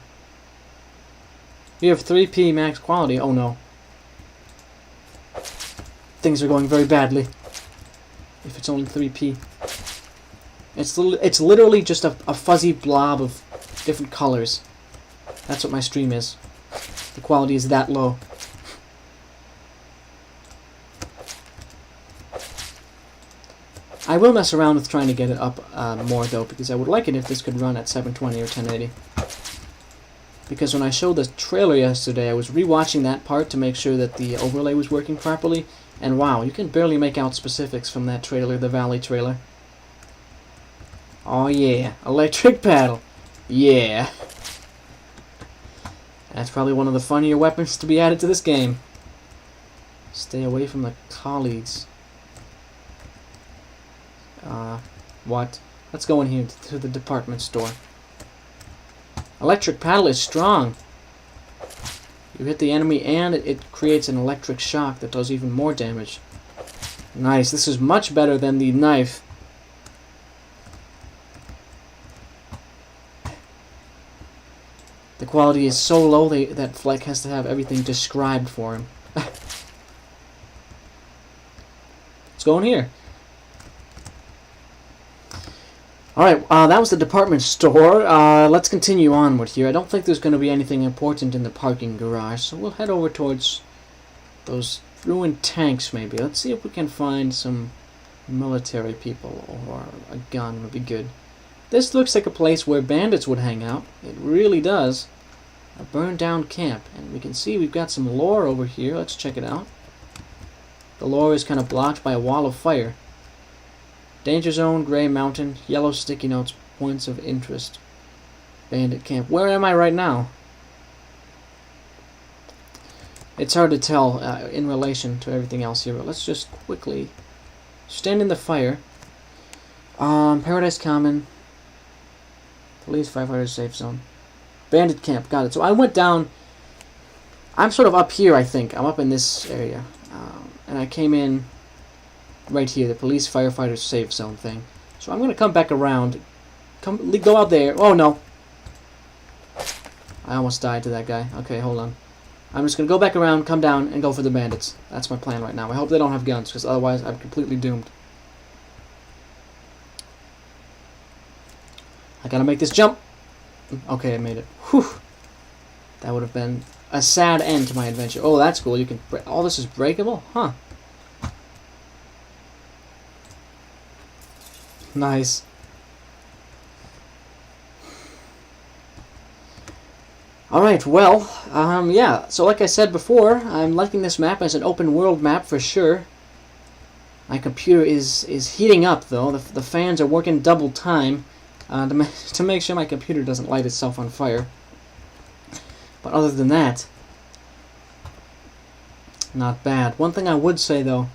Speaker 1: You have 3p max quality. Oh no. Things are going very badly. If it's only 3p. It's literally just a fuzzy blob of different colors. That's what my stream is. The quality is that low. I will mess around with trying to get it up more though, because I would like it if this could run at 720 or 1080. Because when I showed the trailer yesterday, I was rewatching that part to make sure that the overlay was working properly, and wow, you can barely make out specifics from that trailer, the Valley trailer. Oh yeah, electric paddle. Yeah. That's probably one of the funnier weapons to be added to this game. Stay away from the colleagues. What? Let's go in here to the department store. Electric paddle is strong. You hit the enemy and it creates an electric shock that does even more damage. Nice. This is much better than the knife. The quality is so low that Fleck has to have everything described for him. Let's go in here. Alright, that was the department store. Let's continue onward here. I don't think there's going to be anything important in the parking garage, so we'll head over towards those ruined tanks maybe. Let's see if we can find some military people, or a gun would be good. This looks like a place where bandits would hang out. It really does. A burned down camp. And we can see we've got some lore over here. Let's check it out. The lore is kind of blocked by a wall of fire. Danger zone, gray mountain, yellow sticky notes, points of interest. Bandit camp. Where am I right now? It's hard to tell in relation to everything else here, but let's just quickly stand in the fire. Paradise Common. Police, firefighters, safe zone. Bandit camp, got it. So I went down. I'm sort of up here, I think. I'm up in this area. And I came in right here, the police, firefighters, safe zone thing. So I'm going to come back around. Go out there. Oh, no. I almost died to that guy. Okay, hold on. I'm just going to go back around, come down, and go for the bandits. That's my plan right now. I hope they don't have guns, because otherwise I'm completely doomed. I gotta make this jump. Okay, I made it. Whew. That would have been a sad end to my adventure. Oh, that's cool. You can all this is breakable? Huh. Nice. Alright, well, yeah. So like I said before, I'm liking this map as an open world map for sure. My computer is heating up, though. The fans are working double time to make sure my computer doesn't light itself on fire. But other than that, not bad. One thing I would say, though,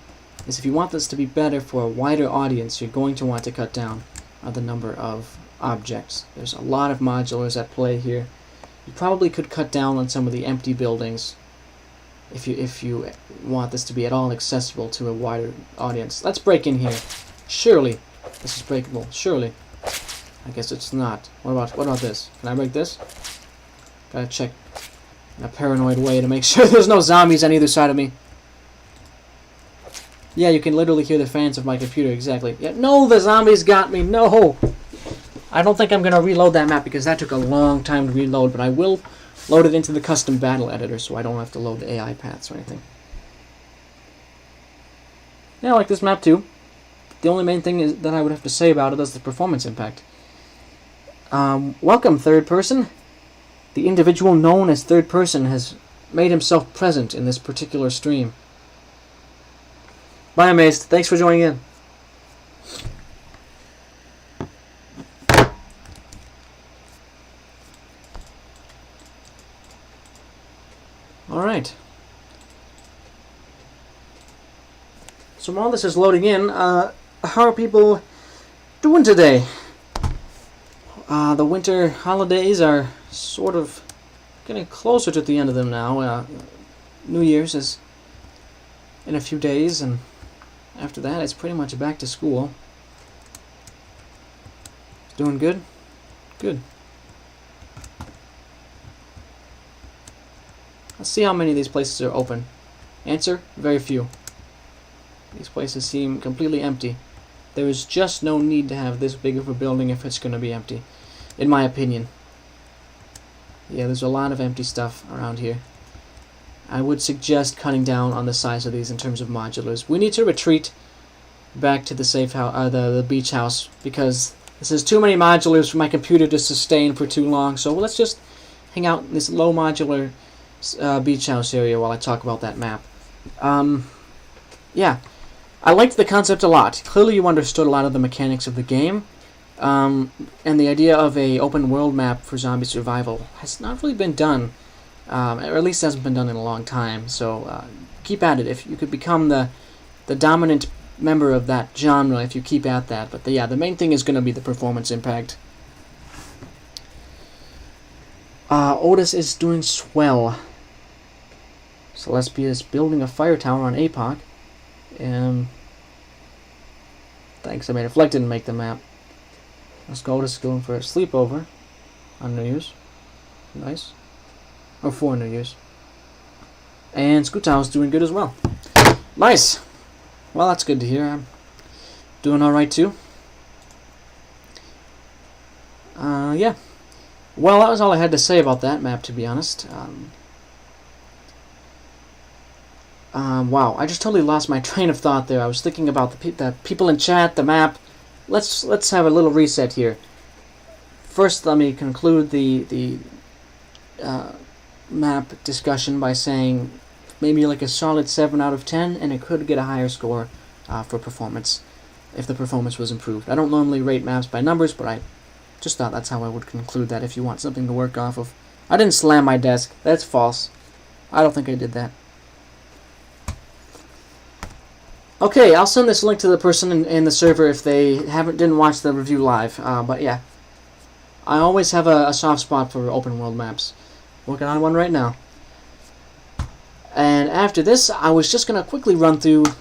Speaker 1: is if you want this to be better for a wider audience, you're going to want to cut down on the number of objects. There's a lot of modulars at play here. You probably could cut down on some of the empty buildings if you want this to be at all accessible to a wider audience. Let's break in here. Surely this is breakable. Surely. I guess it's not. What about this? Can I break this? Gotta check in a paranoid way to make sure there's no zombies on either side of me. Yeah, you can literally hear the fans of my computer, exactly. Yeah, no, the zombies got me, no! I don't think I'm going to reload that map because that took a long time to reload, but I will load it into the custom battle editor so I don't have to load the AI paths or anything. Yeah, I like this map too. The only main thing that I would have to say about it is the performance impact. Welcome, third person. The individual known as third person has made himself present in this particular stream. Bye, Amazed. Thanks for joining in. Alright. So while this is loading in, how are people doing today? The winter holidays are sort of getting closer to the end of them now. New Year's is in a few days, and after that it's pretty much back to school. Doing good? Good. Let's see how many of these places are open. Answer, very few. These places seem completely empty. There is just no need to have this big of a building if it's going to be empty, in my opinion. Yeah, there's a lot of empty stuff around here. I would suggest cutting down on the size of these in terms of modulars. We need to retreat back to the safe house, the beach house, because this is too many modulars for my computer to sustain for too long. So let's just hang out in this low modular beach house area while I talk about that map. Yeah, I liked the concept a lot. Clearly you understood a lot of the mechanics of the game, and the idea of a open world map for zombie survival has not really been done, or at least hasn't been done in a long time, so keep at it. If you could become the dominant member of that genre if you keep at that. But yeah, the main thing is going to be the performance impact. Otis is doing swell. Celestia is building a fire tower on APOC. Thanks, I made it. Fleck didn't make the map. Let's go to going for a sleepover on New Year's. Nice. Or for New Year's. And Scutow's doing good as well. Nice! Well, that's good to hear. I'm doing alright too. Yeah. Well, that was all I had to say about that map, to be honest. Wow, I just totally lost my train of thought there. I was thinking about the people in chat, the map. Let's have a little reset here. First, let me conclude the map discussion by saying maybe like a solid 7 out of 10, and it could get a higher score for performance if the performance was improved. I don't normally rate maps by numbers, but I just thought that's how I would conclude that if you want something to work off of. I didn't slam my desk. That's false. I don't think I did that. Okay, I'll send this link to the person in the server if they didn't watch the review live. But yeah, I always have a soft spot for open world maps. Working on one right now. And after this, I was just going to quickly run through the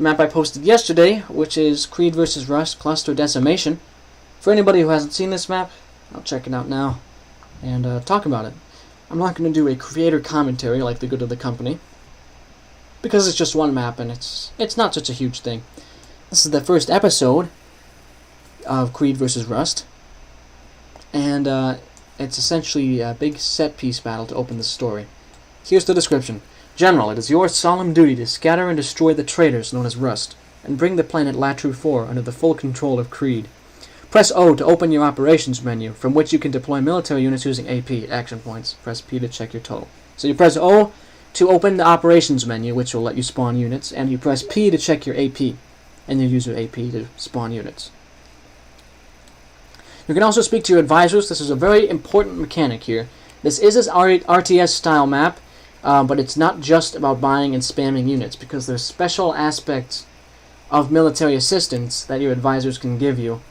Speaker 1: map I posted yesterday, which is Creed vs. Rust Cluster Decimation. For anybody who hasn't seen this map, I'll check it out now and talk about it. I'm not going to do a creator commentary like the good of the company, because it's just one map and it's not such a huge thing. This is the first episode of Creed vs. Rust, and it's essentially a big set-piece battle to open the story. Here's the description. General, it is your solemn duty to scatter and destroy the traitors known as Rust, and bring the planet Latru 4 under the full control of Creed. Press O to open your operations menu, from which you can deploy military units using AP, action points. Press P to check your total. So you press O to open the operations menu, which will let you spawn units, and you press P to check your AP, and you use your AP to spawn units. You can also speak to your advisors. This is a very important mechanic here. This is an RTS style map, but it's not just about buying and spamming units, because there's special aspects of military assistance that your advisors can give you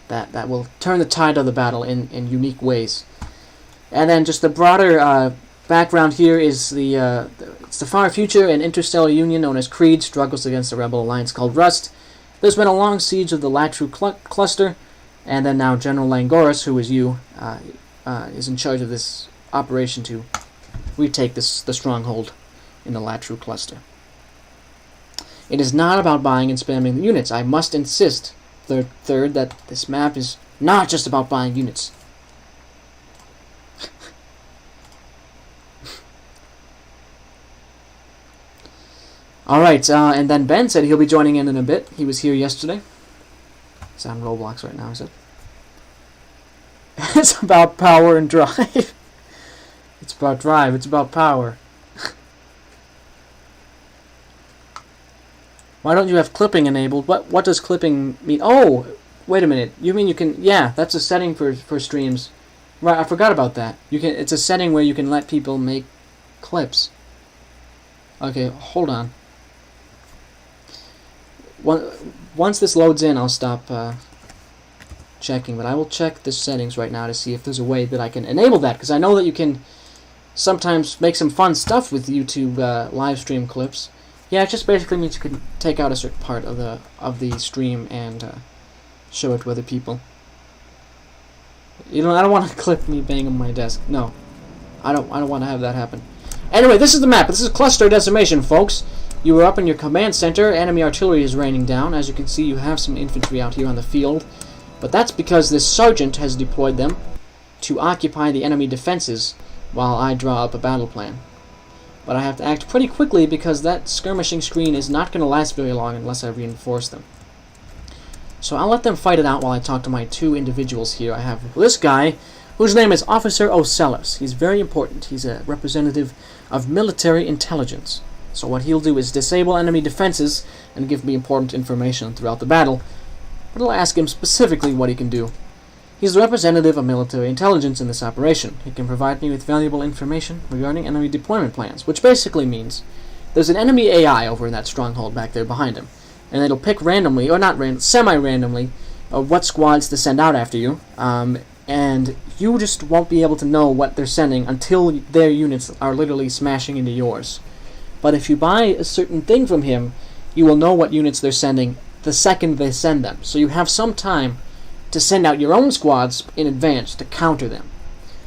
Speaker 1: that will turn the tide of the battle in unique ways. And then just the broader background here is it's the far future. An interstellar union known as Creed struggles against a rebel alliance called Rust. There's been a long siege of the Latru cluster, and then now General Langoris, who is you, is in charge of this operation to retake the stronghold in the Latru cluster. It is not about buying and spamming the units. I must insist, third, that this map is not just about buying units. Alright, and then Ben said he'll be joining in a bit. He was here yesterday. He's on Roblox right now, is it? It's about power and drive. It's about drive, it's about power. Why don't you have clipping enabled? What does clipping mean? Oh, wait a minute. You mean you can... Yeah, that's a setting for streams. Right, I forgot about that. It's a setting where you can let people make clips. Okay, hold on. Once this loads in, I'll stop checking, but I will check the settings right now to see if there's a way that I can enable that, because I know that you can sometimes make some fun stuff with YouTube live stream clips. Yeah, it just basically means you can take out a certain part of the stream and show it to other people. I don't want to clip me banging on my desk. No, I don't want to have that happen. Anyway, this is the map. This is Cluster Decimation, folks. You are up in your command center. Enemy artillery is raining down. As you can see, you have some infantry out here on the field, but that's because this sergeant has deployed them to occupy the enemy defenses while I draw up a battle plan. But I have to act pretty quickly because that skirmishing screen is not going to last very long unless I reinforce them. So I'll let them fight it out while I talk to my two individuals here. I have this guy, whose name is Officer Ocellus. He's very important. He's a representative of military intelligence. So what he'll do is disable enemy defenses and give me important information throughout the battle. But I'll ask him specifically what he can do. He's the representative of military intelligence in this operation. He can provide me with valuable information regarding enemy deployment plans, which basically means there's an enemy AI over in that stronghold back there behind him, and it'll pick randomly, or not randomly, semi-randomly, what squads to send out after you, and you just won't be able to know what they're sending until their units are literally smashing into yours. But if you buy a certain thing from him, you will know what units they're sending the second they send them. So you have some time to send out your own squads in advance to counter them.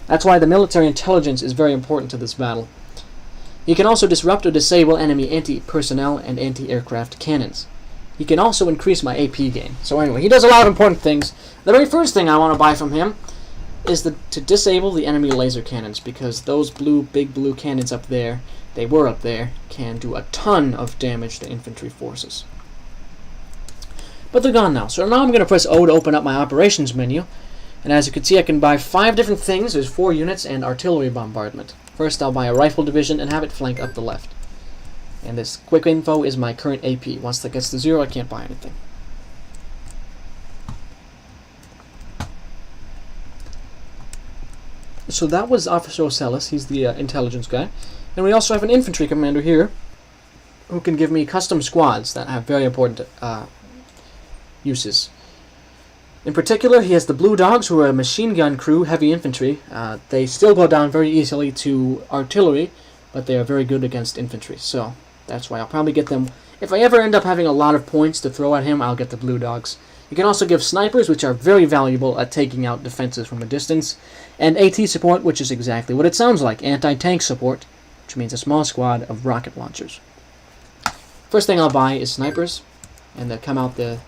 Speaker 1: That's why the military intelligence is very important to this battle. He can also disrupt or disable enemy anti-personnel and anti-aircraft cannons. He can also increase my AP gain. So anyway, he does a lot of important things. The very first thing I want to buy from him is to disable the enemy laser cannons, because those big blue cannons up there, they were up there, can do a ton of damage to infantry forces. But they're gone now. So now I'm going to press O to open up my operations menu. And as you can see, I can buy 5 different things. There's 4 units and artillery bombardment. First, I'll buy a rifle division and have it flank up the left. And this quick info is my current AP. Once that gets to 0, I can't buy anything. So that was Officer Ocellus. He's the intelligence guy. And we also have an infantry commander here who can give me custom squads that have very important uses. In particular, he has the Blue Dogs, who are a machine gun crew, heavy infantry. They still go down very easily to artillery, but they are very good against infantry. So that's why I'll probably get them. If I ever end up having a lot of points to throw at him, I'll get the Blue Dogs. You can also give snipers, which are very valuable at taking out defenses from a distance, and AT support, which is exactly what it sounds like, anti-tank support, which means a small squad of rocket launchers. First thing I'll buy is snipers, and they'll come out the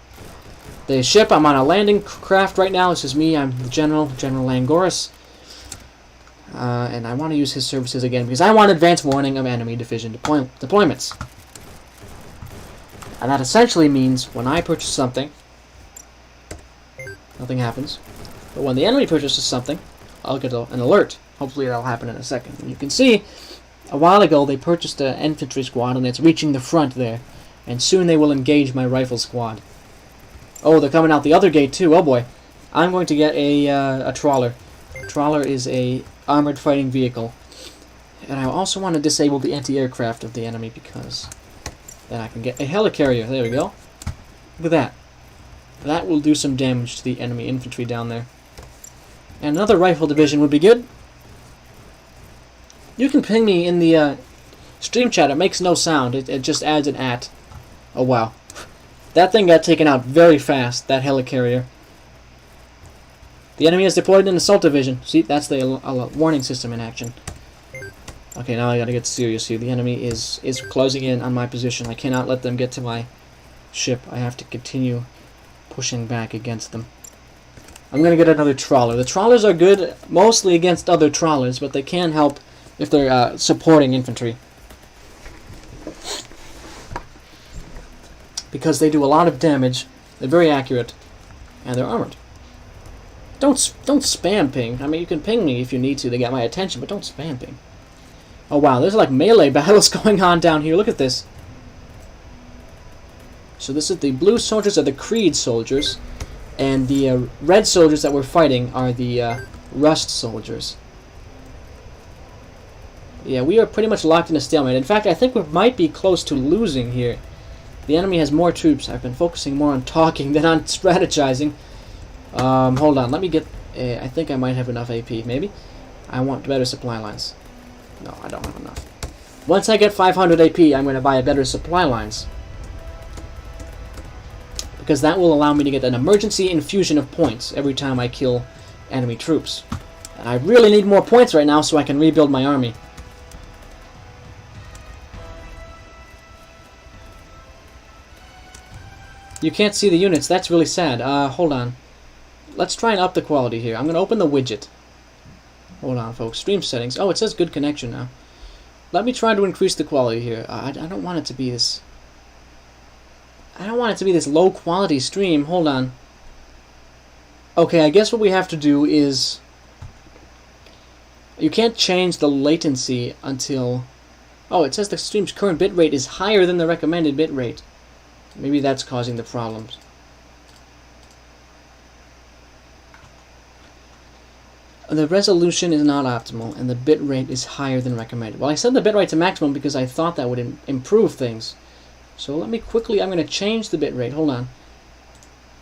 Speaker 1: ship. I'm on a landing craft right now. This is me. I'm the General Langoris. And I want to use his services again because I want advance warning of enemy division deployments. And that essentially means when I purchase something, nothing happens. But when the enemy purchases something, I'll get an alert. Hopefully that'll happen in a second. And you can see, a while ago they purchased an infantry squad and it's reaching the front there. And soon they will engage my rifle squad. Oh, they're coming out the other gate too. Oh boy. I'm going to get a trawler. A trawler is a armored fighting vehicle. And I also want to disable the anti-aircraft of the enemy because then I can get a helicarrier. There we go. Look at that. That will do some damage to the enemy infantry down there. And another rifle division would be good. You can ping me in the stream chat. It makes no sound. It just adds an at. Oh wow. That thing got taken out very fast, that helicarrier. The enemy has deployed an assault division. See, that's the warning system in action. Okay, now I gotta get serious here. The enemy is closing in on my position. I cannot let them get to my ship. I have to continue pushing back against them. I'm gonna get another trawler. The trawlers are good mostly against other trawlers, but they can help if they're supporting infantry. Because they do a lot of damage, they're very accurate, and they're armored. Don't spam ping. I mean, you can ping me if you need to get my attention, but don't spam ping. Oh wow, there's like melee battles going on down here. Look at this. So this is the blue soldiers are the Creed soldiers, and the red soldiers that we're fighting are the Rust soldiers. Yeah, we are pretty much locked in a stalemate. In fact, I think we might be close to losing here. The enemy has more troops. I've been focusing more on talking than on strategizing. Hold on, let me get... I think I might have enough AP, maybe? I want better supply lines. No, I don't have enough. Once I get 500 AP, I'm going to buy a better supply lines. Because that will allow me to get an emergency infusion of points every time I kill enemy troops. And I really need more points right now so I can rebuild my army. You can't see the units. That's really sad. Hold on. Let's try and up the quality here. I'm going to open the widget. Hold on, folks. Stream settings. Oh, it says good connection now. Let me try to increase the quality here. I don't want it to be this... I don't want it to be this low quality stream. Hold on. Okay, I guess what we have to do is... You can't change the latency until... Oh, it says the stream's current bitrate is higher than the recommended bitrate. Maybe that's causing the problems. The resolution is not optimal, and the bitrate is higher than recommended. Well, I set the bitrate to maximum because I thought that would improve things. So let me quickly, I'm going to change the bitrate. Hold on.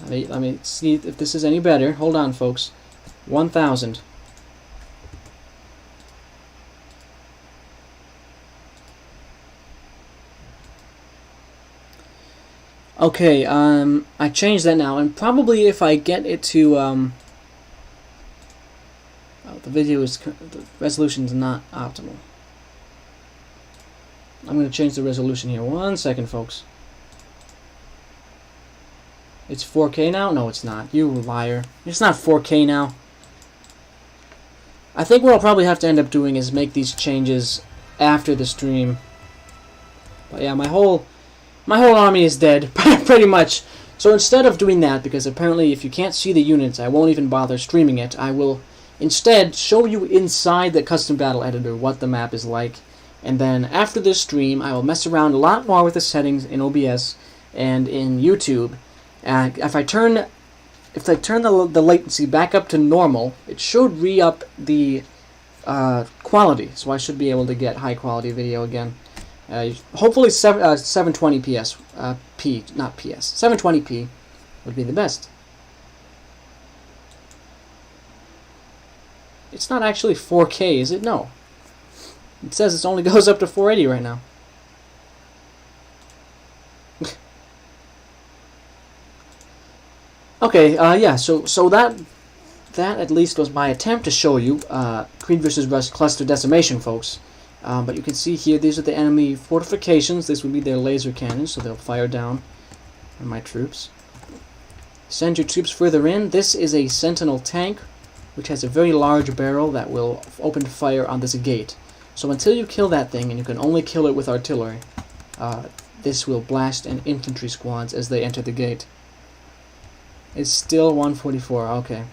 Speaker 1: Let me see if this is any better. Hold on, folks. 1000. Okay, I changed that now, and probably if I get it to, oh, the resolution is not optimal. I'm going to change the resolution here. 1 second, folks. It's 4K now? No, it's not. You liar. It's not 4K now. I think what I'll probably have to end up doing is make these changes after the stream. But yeah, my whole army is dead, pretty much. So instead of doing that, because apparently if you can't see the units, I won't even bother streaming it. I will instead show you inside the custom battle editor what the map is like. And then after this stream, I will mess around a lot more with the settings in OBS and in YouTube. If I turn the latency back up to normal, it should re-up the quality. So I should be able to get high quality video again. Hopefully 720 not PS. 720p would be the best. It's not actually 4K, is it? No. It says it only goes up to 480 right now. Okay, yeah, so that at least was my attempt to show you Creed vs. Rust Cluster Decimation, folks. But you can see here, these are the enemy fortifications. This would be their laser cannons, so they'll fire down on my troops. Send your troops further in. This is a Sentinel tank, which has a very large barrel that will open fire on this gate. So until you kill that thing, and you can only kill it with artillery, this will blast infantry squads as they enter the gate. It's still 144, okay.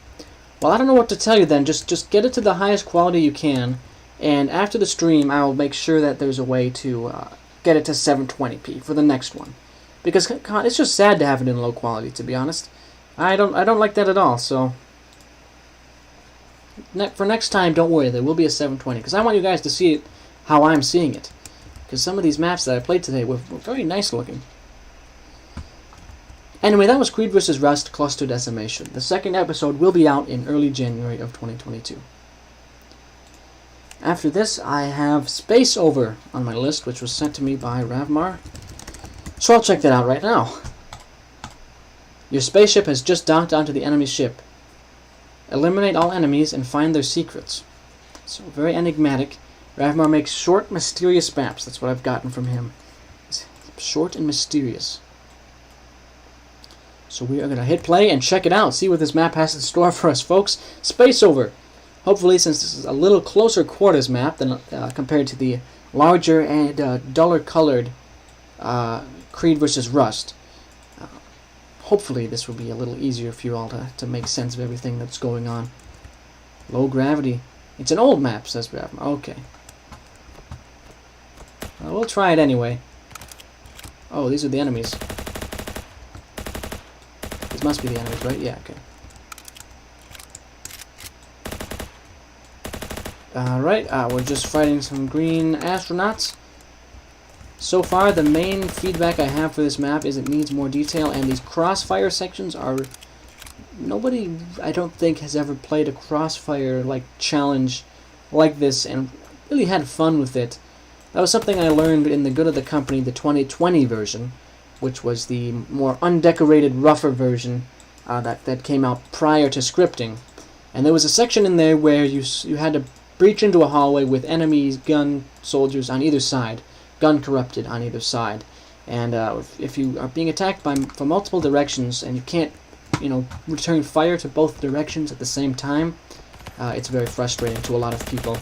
Speaker 1: Well, I don't know what to tell you then. Just get it to the highest quality you can, and after the stream, I will make sure that there's a way to get it to 720p for the next one. Because it's just sad to have it in low quality, to be honest. I don't like that at all, so for next time, don't worry, there will be a 720, because I want you guys to see it how I'm seeing it. Because some of these maps that I played today were very nice looking. Anyway, that was Creed vs. Rust Cluster Decimation. The second episode will be out in early January of 2022. After this, I have Space Over on my list, which was sent to me by Ravmar. So I'll check that out right now. Your spaceship has just docked onto the enemy ship. Eliminate all enemies and find their secrets. So, very enigmatic. Ravmar makes short, mysterious maps. That's what I've gotten from him. It's short and mysterious. So we are going to hit play and check it out. See what this map has in store for us, folks. Space Over. Hopefully, since this is a little closer quarters map than compared to the larger and duller colored Creed vs. Rust, hopefully this will be a little easier for you all to make sense of everything that's going on. Low gravity. It's an old map, says Ravmar. Okay. Well, we'll try it anyway. Oh, these are the enemies. These must be the enemies, right? Yeah, okay. Alright, we're just fighting some green astronauts. So far, the main feedback I have for this map is it needs more detail, and these crossfire sections are... Nobody, I don't think, has ever played a crossfire challenge like this and really had fun with it. That was something I learned in the Good of the Company, the 2020 version, which was the more undecorated, rougher version that came out prior to scripting. And there was a section in there where you had to breach into a hallway with enemies, gun soldiers on either side. Gun corrupted on either side, and if you are being attacked from multiple directions and you can't, return fire to both directions at the same time, it's very frustrating to a lot of people.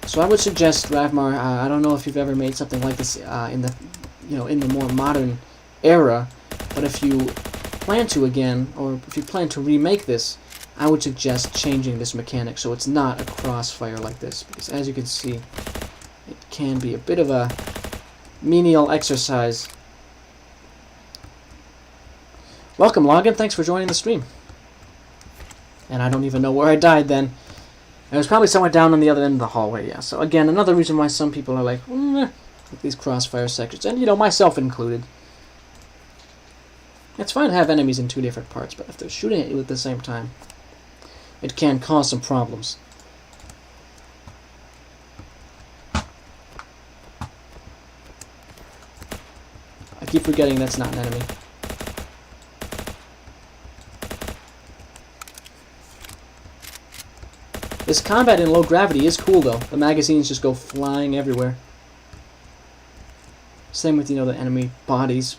Speaker 1: So I would suggest, Ravmar, I don't know if you've ever made something like this in the more modern era, but if you plan to again, or if you plan to remake this, I would suggest changing this mechanic so it's not a crossfire like this, because as you can see, it can be a bit of a menial exercise. Welcome, Login. Thanks for joining the stream. And I don't even know where I died then. It was probably somewhere down on the other end of the hallway, yeah. So again, another reason why some people are like, with these crossfire sections, and myself included. It's fine to have enemies in two different parts, but if they're shooting at you at the same time, it can cause some problems. I keep forgetting that's not an enemy. This combat in low gravity is cool, though. The magazines just go flying everywhere. Same with, the enemy bodies.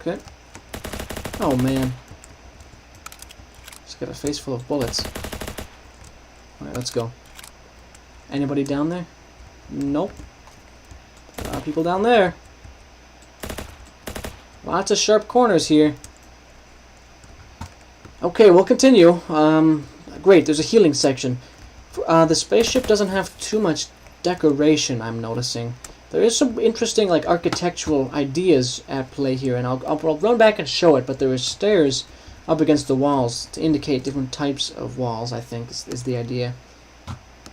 Speaker 1: Okay. Oh, man. Just got a face full of bullets. Alright, let's go. Anybody down there? Nope. A lot of people down there. Lots of sharp corners here. Okay, we'll continue. Great, there's a healing section. The spaceship doesn't have too much decoration, I'm noticing. There is some interesting, like, architectural ideas at play here, and I'll run back and show it, but there are stairs up against the walls to indicate different types of walls, I think, is the idea.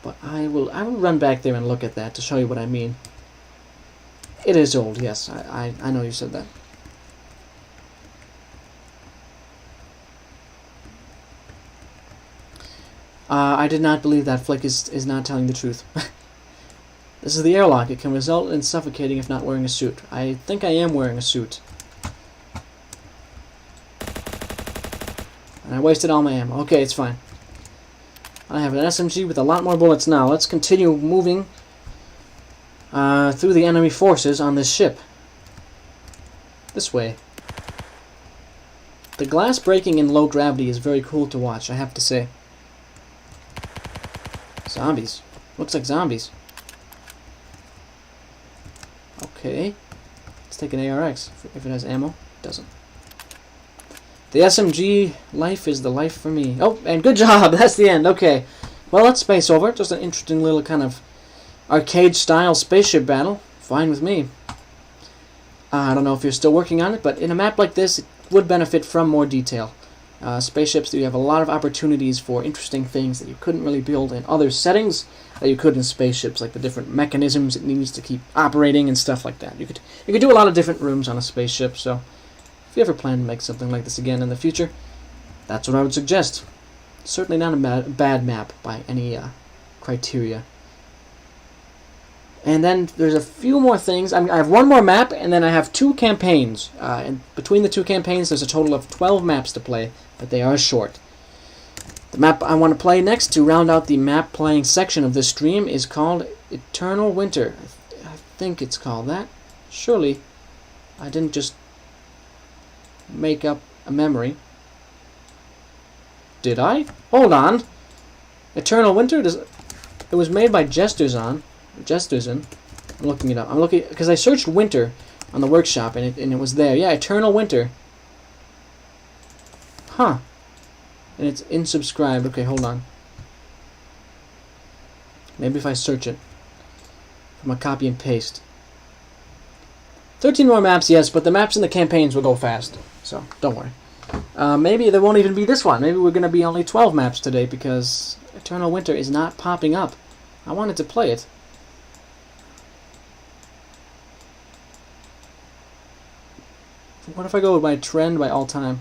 Speaker 1: But I will run back there and look at that to show you what I mean. It is old, yes, I know you said that. I did not believe that Flick is not telling the truth. This is the airlock. It can result in suffocating if not wearing a suit. I think I am wearing a suit. And I wasted all my ammo. Okay, it's fine. I have an SMG with a lot more bullets now. Let's continue moving through the enemy forces on this ship. This way. The glass breaking in low gravity is very cool to watch, I have to say. Zombies. Looks like zombies. Okay. Let's take an ARX if it has ammo. It doesn't. The SMG life is the life for me. Oh, and good job! That's the end. Okay. Well, let's space over. Just an interesting little kind of arcade-style spaceship battle. Fine with me. I don't know if you're still working on it, but in a map like this, it would benefit from more detail. Spaceships, you have a lot of opportunities for interesting things that you couldn't really build in other settings that you could in spaceships, like the different mechanisms it needs to keep operating and stuff like that. You could do a lot of different rooms on a spaceship, so if you ever plan to make something like this again in the future, that's what I would suggest. Certainly not a bad map by any criteria. And then there's a few more things. I have one more map, and then I have 2 campaigns. And between the 2 campaigns, there's a total of 12 maps to play, but they are short. The map I want to play next to round out the map playing section of this stream is called Eternal Winter. I think it's called that. Surely I didn't just make up a memory. Did I? Hold on. Eternal Winter? It was made by Jesterson. I'm looking it up. I'm looking because I searched winter on the workshop and it was there. Yeah, Eternal Winter. Huh. And it's insubscribed. Okay, hold on. Maybe if I search it from a copy and paste. 13 more maps, yes, but the maps in the campaigns will go fast. So don't worry. Maybe there won't even be this one. Maybe we're going to be only 12 maps today because Eternal Winter is not popping up. I wanted to play it. What if I go by trend by all time?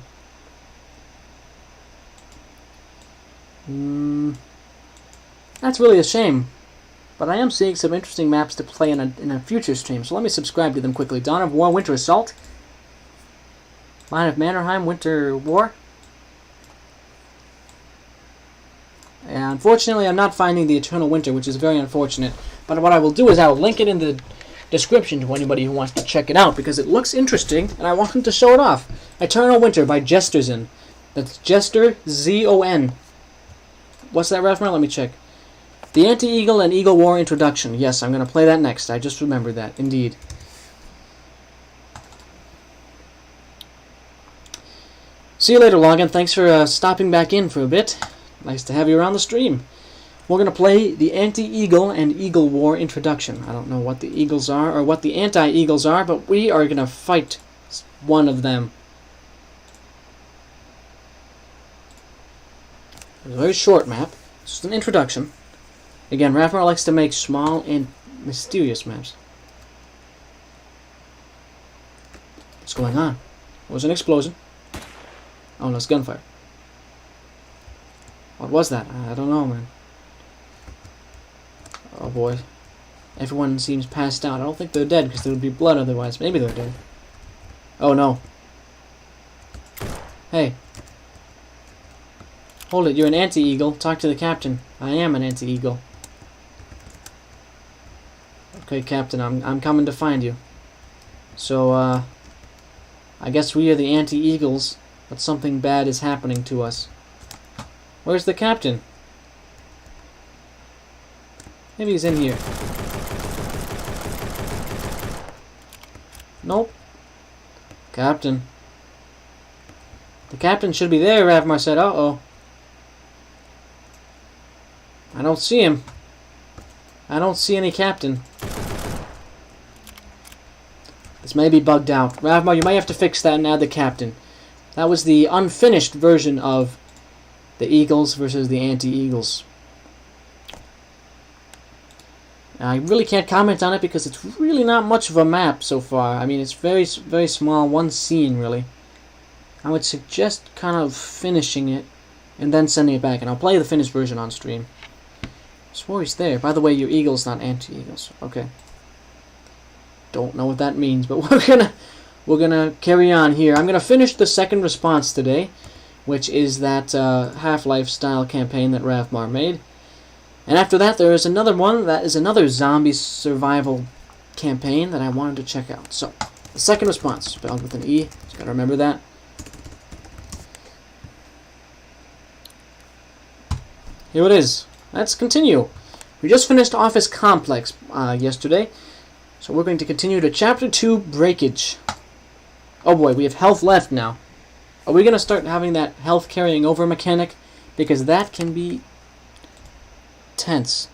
Speaker 1: That's really a shame. But I am seeing some interesting maps to play in a future stream, so let me subscribe to them quickly. Dawn of War, Winter Assault. Line of Mannerheim, Winter War. And unfortunately, I'm not finding the Eternal Winter, which is very unfortunate. But what I will do is I will link it in the description to anybody who wants to check it out, because it looks interesting, and I want them to show it off. Eternal Winter by Jesterson. That's Jester, Z-O-N. What's that, Ralph? Let me check. The Anti-Eagle and Eagle War Introduction. Yes, I'm going to play that next. I just remembered that. Indeed. See you later, Logan. Thanks for stopping back in for a bit. Nice to have you around the stream. We're going to play the Anti-Eagle and Eagle War Introduction. I don't know what the Eagles are or what the Anti-Eagles are, but we are going to fight one of them. It's a very short map. It's just an introduction. Again, Rathmar likes to make small and mysterious maps. What's going on? It was an explosion. Oh, no, it's gunfire. What was that? I don't know, man. Oh boy. Everyone seems passed out. I don't think they're dead because there would be blood otherwise. Maybe they're dead. Oh no. Hey. Hold it, you're an anti-eagle. Talk to the captain. I am an anti-eagle. Okay, Captain, I'm coming to find you. So, I guess we are the anti-eagles, but something bad is happening to us. Where's the captain? Maybe he's in here. Nope. Captain. The captain should be there, Ravmar said. Uh-oh. I don't see him. I don't see any captain. This may be bugged out. Ravmar, you might have to fix that and add the captain. That was the unfinished version of the Eagles versus the Anti-Eagles. I really can't comment on it because it's really not much of a map so far. I mean, it's very, very small, one scene, really. I would suggest kind of finishing it and then sending it back, and I'll play the finished version on stream. I swore he's there. By the way, you're Eagles, not Anti-Eagles. Okay. Don't know what that means, but we're gonna carry on here. I'm gonna finish the second response today, which is that Half-Life style campaign that Ravmar made. And after that, there is another one that is another zombie survival campaign that I wanted to check out. So, the second response, spelled with an E. Just gotta remember that. Here it is. Let's continue. We just finished Office Complex yesterday, so we're going to continue to Chapter 2, Breakage. Oh boy, we have health left now. Are we going to start having that health carrying over mechanic? Because that can be tense.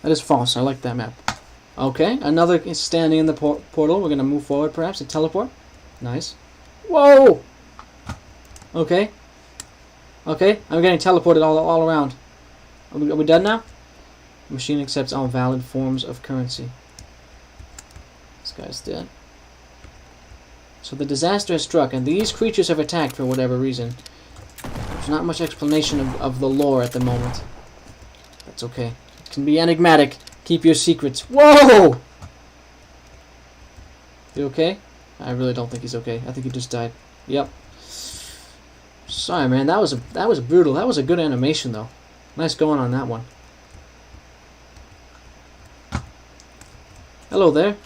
Speaker 1: That is false. I like that map. Okay, another is standing in the portal. We're going to move forward perhaps and teleport. Nice. Whoa! Okay. Okay, I'm getting teleported all around. Are we done now? The machine accepts all valid forms of currency. This guy's dead. So the disaster has struck, and these creatures have attacked for whatever reason. There's not much explanation of the lore at the moment. That's okay. It can be enigmatic. Keep your secrets. Whoa! You okay? I really don't think he's okay. I think he just died. Yep. Sorry, man. That was brutal. That was a good animation, though. Nice going on that one. Hello there.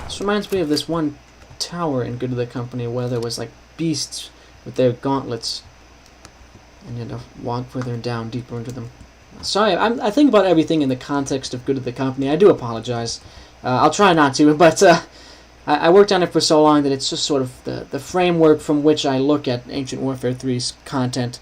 Speaker 1: This reminds me of this one tower in Good of the Company where there was like beasts with their gauntlets, and you had to walk further down, deeper into them. Sorry, I think about everything in the context of Good of the Company. I do apologize. I'll try not to, but I worked on it for so long that it's just sort of the framework from which I look at Ancient Warfare 3's content.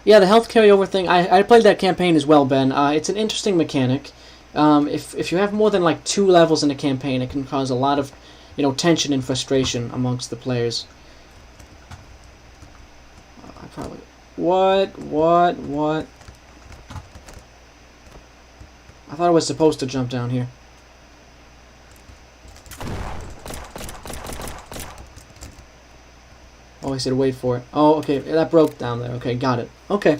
Speaker 1: Yeah, the health carryover thing, I played that campaign as well, Ben. It's an interesting mechanic. If you have more than like 2 levels in a campaign, it can cause a lot of, tension and frustration amongst the players. I probably... What? I thought I was supposed to jump down here. Oh, he said wait for it. Oh, okay, that broke down there. Okay, got it. Okay.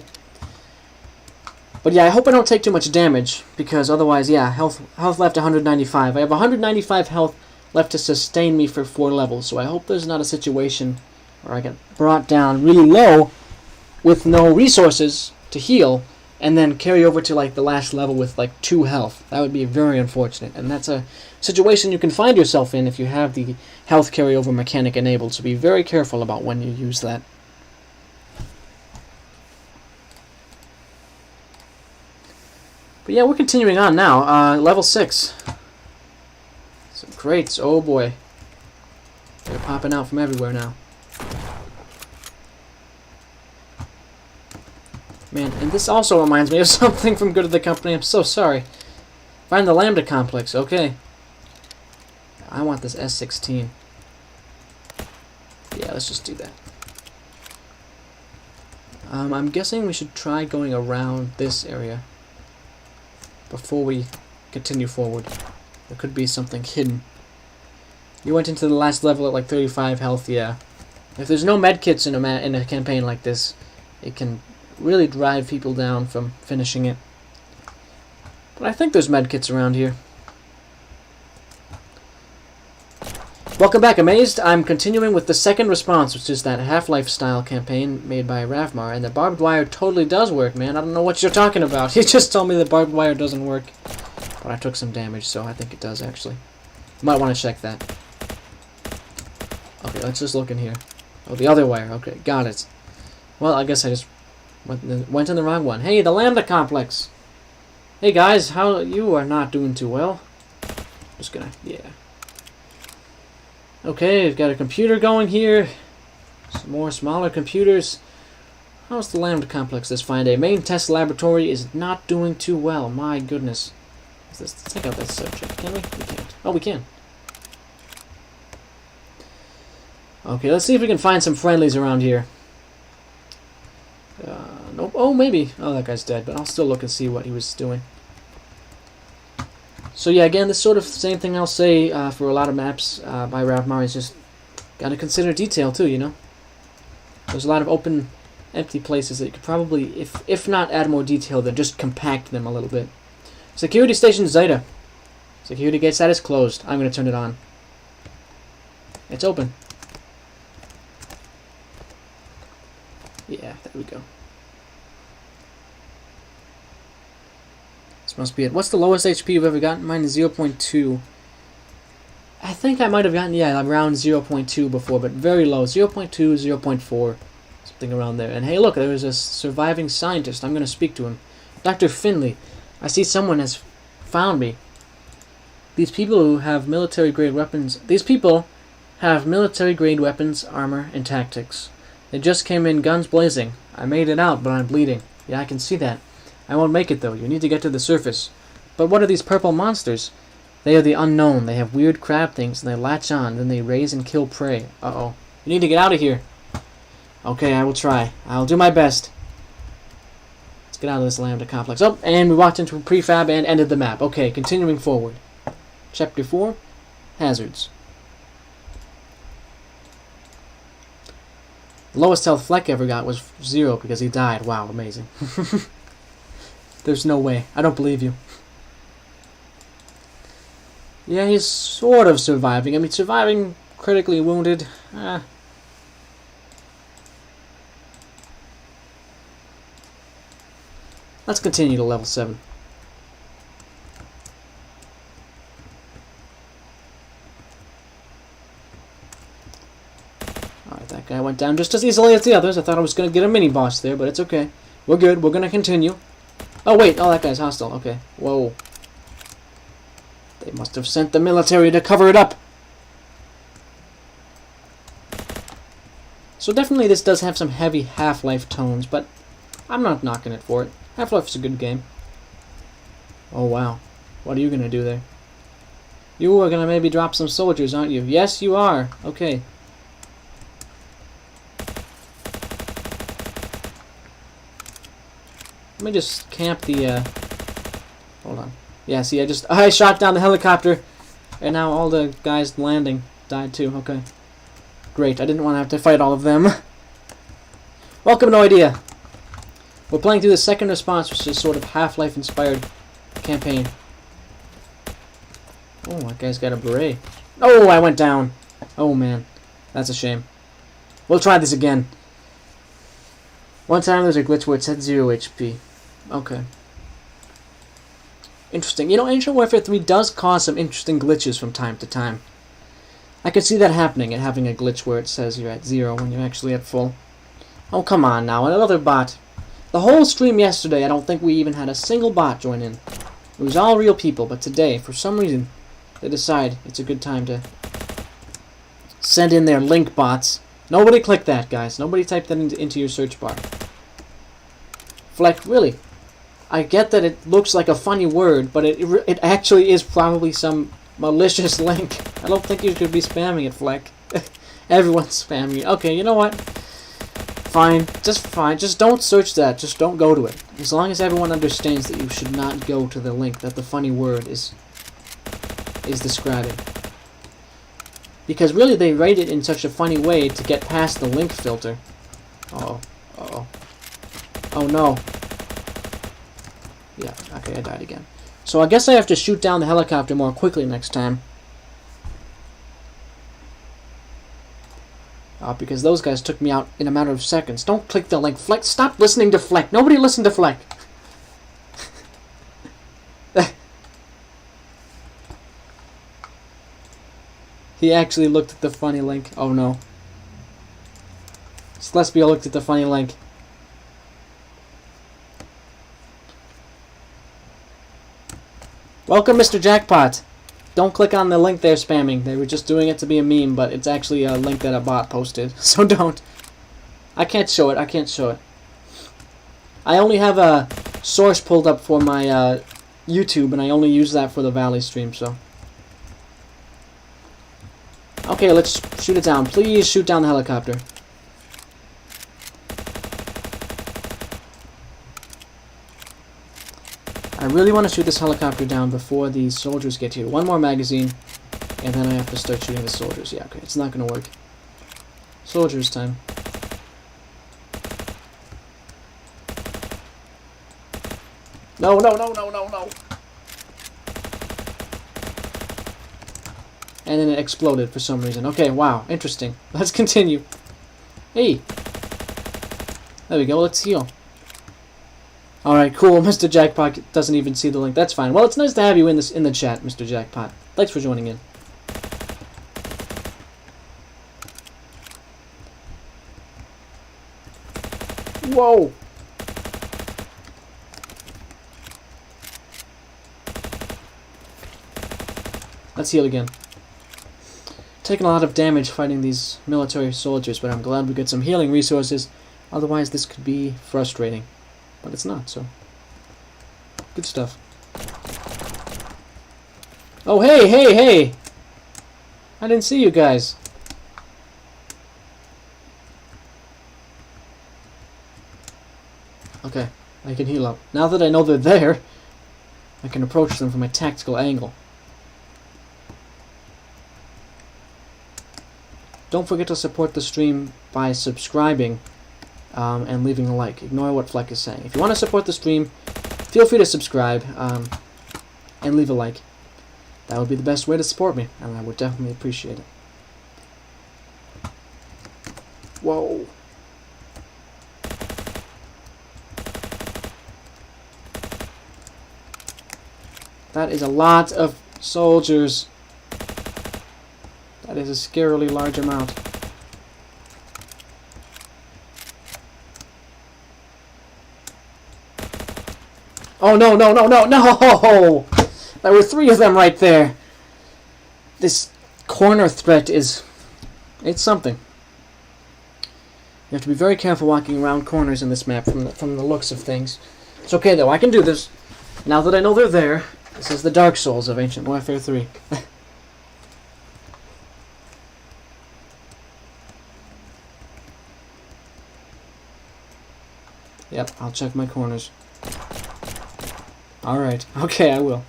Speaker 1: But yeah, I hope I don't take too much damage, because otherwise, yeah, health left 195. I have 195 health left to sustain me for 4 levels, so I hope there's not a situation where I get brought down really low with no resources to heal, and then carry over to like the last level with like 2 health. That would be very unfortunate, and that's a situation you can find yourself in if you have the health carryover mechanic enabled, so be very careful about when you use that. But yeah, we're continuing on now. Level 6. Some crates. Oh boy. They're popping out from everywhere now. Man, and this also reminds me of something from Good of the Company. I'm so sorry. Find the Lambda Complex. Okay. I want this S16. Yeah, let's just do that. I'm guessing we should try going around this area before we continue forward. There could be something hidden. You went into the last level at like 35 health, yeah. If there's no medkits in a campaign like this, it can really drive people down from finishing it. But I think there's medkits around here. Welcome back, Amazed. I'm continuing with the second response, which is that Half-Life style campaign made by Ravmar, and the barbed wire totally does work, man. I don't know what you're talking about. You just told me the barbed wire doesn't work. But I took some damage, so I think it does, actually. You might want to check that. Okay, let's just look in here. Oh, the other wire. Okay, got it. Well, I guess I just went in the wrong one. Hey, the Lambda Complex! Hey, guys, how you are not doing too well. Just gonna, yeah. Okay, we've got a computer going here. Some more smaller computers. How's the Lambda Complex this fine day? Main test laboratory is not doing too well. My goodness. Let's take out that subject. Can we? We can't. Oh, we can. Okay, let's see if we can find some friendlies around here. Nope. Oh, maybe. Oh, that guy's dead, but I'll still look and see what he was doing. So yeah, again, this sort of same thing I'll say for a lot of maps by Ravmar is just gotta consider detail too, you know? There's a lot of open, empty places that you could probably, if not add more detail, then just compact them a little bit. Security Station Zeta. Security gate status closed. I'm gonna turn it on. It's open. Yeah, there we go. This must be it. What's the lowest HP you've ever gotten? Mine is 0.2. I think I might have gotten, yeah, around 0.2 before, but very low. 0.2, 0.4. Something around there. And hey, look, there's a surviving scientist. I'm going to speak to him. Dr. Finley. I see someone has found me. These people who have military-grade weapons... These people have military-grade weapons, armor, and tactics. They just came in guns blazing. I made it out, but I'm bleeding. Yeah, I can see that. I won't make it, though. You need to get to the surface. But what are these purple monsters? They are the unknown. They have weird crab things, and they latch on. Then they raise and kill prey. Uh-oh. You need to get out of here. Okay, I will try. I'll do my best. Let's get out of this Lambda Complex. Oh, and we walked into a prefab and ended the map. Okay, continuing forward. Chapter 4, Hazards. The lowest health Fleck ever got was 0 because he died. Wow, amazing. There's no way. I don't believe you. Yeah, he's sort of surviving. I mean, surviving critically wounded. Let's continue to level 7. Alright, that guy went down just as easily as the others. I thought I was going to get a mini-boss there, but it's okay. We're good. We're going to continue. Oh, wait. Oh, that guy's hostile. Okay. Whoa. They must have sent the military to cover it up. So definitely this does have some heavy Half-Life tones, but I'm not knocking it for it. Half-Life is a good game. Oh, wow. What are you going to do there? You are going to maybe drop some soldiers, aren't you? Yes, you are. Okay. Let me just camp the, hold on. Yeah, see, I shot down the helicopter, and now all the guys landing died too. Okay. Great, I didn't want to have to fight all of them. Welcome, No Idea. We're playing through the second response, which is sort of Half-Life inspired campaign. Oh, that guy's got a beret. Oh, I went down. Oh, man. That's a shame. We'll try this again. One time there's a glitch where it said 0 HP. Okay. Interesting. You know, Ancient Warfare 3 does cause some interesting glitches from time to time. I could see that happening, and having a glitch where it says you're at 0 when you're actually at full. Oh, come on now. Another bot. The whole stream yesterday, I don't think we even had a single bot join in. It was all real people, but today, for some reason, they decide it's a good time to send in their link bots. Nobody click that, guys. Nobody type that into your search bar. Fleck, really? I get that it looks like a funny word, but it actually is probably some malicious link. I don't think you should be spamming it, Fleck. Everyone's spamming it. Okay, you know what? Fine. Just don't search that. Just don't go to it. As long as everyone understands that you should not go to the link that the funny word is describing. Because really they write it in such a funny way to get past the link filter. Uh-oh. Uh-oh. Oh no. Yeah, okay, I died again. So I guess I have to shoot down the helicopter more quickly next time. Because those guys took me out in a matter of seconds. Don't click the link. Fleck, stop listening to Fleck. Nobody listen to Fleck. He actually looked at the funny link. Oh no. Celestial looked at the funny link. Welcome, Mr. Jackpot. Don't click on the link they're spamming. They were just doing it to be a meme, but it's actually a link that a bot posted. So don't. I can't show it. I can't show it. I only have a source pulled up for my YouTube, and I only use that for the Valley stream, so. Okay, let's shoot it down. Please shoot down the helicopter. I really want to shoot this helicopter down before the soldiers get here. One more magazine, and then I have to start shooting the soldiers. Yeah, okay, it's not going to work. Soldiers time. No, no, no, no, no, no. And then it exploded for some reason. Okay, wow, interesting. Let's continue. Hey. There we go, let's heal. Alright, cool. Mr. Jackpot doesn't even see the link. That's fine. Well, it's nice to have you in the chat, Mr. Jackpot. Thanks for joining in. Whoa! Let's heal again. Taking a lot of damage fighting these military soldiers, but I'm glad we get some healing resources. Otherwise, this could be frustrating. But it's not, so. Good stuff. Oh, hey, hey, hey! I didn't see you guys. Okay, I can heal up. Now that I know they're there, I can approach them from a tactical angle. Don't forget to support the stream by subscribing and leaving a like. Ignore what Fleck is saying. If you want to support the stream, feel free to subscribe and leave a like. That would be the best way to support me, and I would definitely appreciate it. Whoa. That is a lot of soldiers. That is a scarily large amount. Oh no, no, no, no, no! There were 3 of them right there. This corner threat is... it's something. You have to be very careful walking around corners in this map from the looks of things. It's okay though, I can do this. Now that I know they're there, this is the Dark Souls of Ancient Warfare 3. Yep, I'll check my corners. Alright, okay, I will.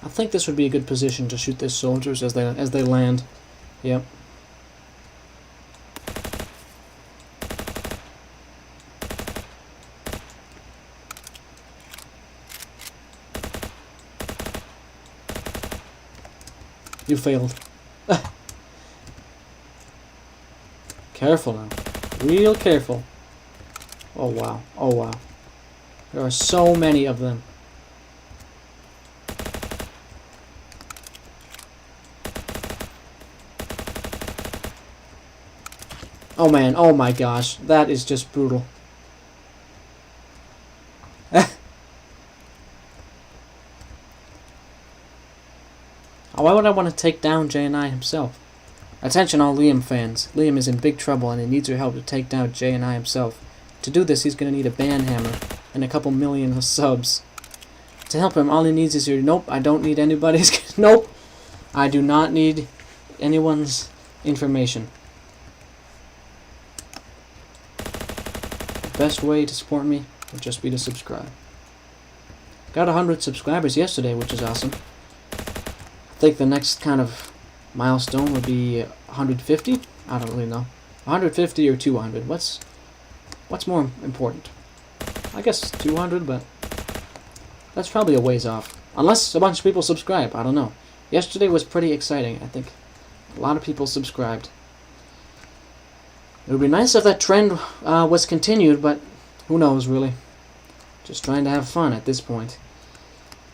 Speaker 1: I think this would be a good position to shoot the soldiers as they land. Yep. You failed. Careful now. Real careful. Oh wow. Oh wow. There are so many of them. Oh man, oh my gosh. That is just brutal. Why would I want to take down J&I himself? Attention all Liam fans. Liam is in big trouble and he needs your help to take down J&I himself. To do this, he's going to need a ban hammer and a couple million subs. To help him, all he needs is your... Nope, I don't need anybody's... Nope! I do not need anyone's information. The best way to support me would just be to subscribe. Got 100 subscribers yesterday, which is awesome. I think the next kind of milestone would be 150. I don't really know. 150 or 200. What's more important? I guess 200, but that's probably a ways off. Unless a bunch of people subscribe. I don't know. Yesterday was pretty exciting. I think a lot of people subscribed. It would be nice if that trend was continued, but who knows, really. Just trying to have fun at this point.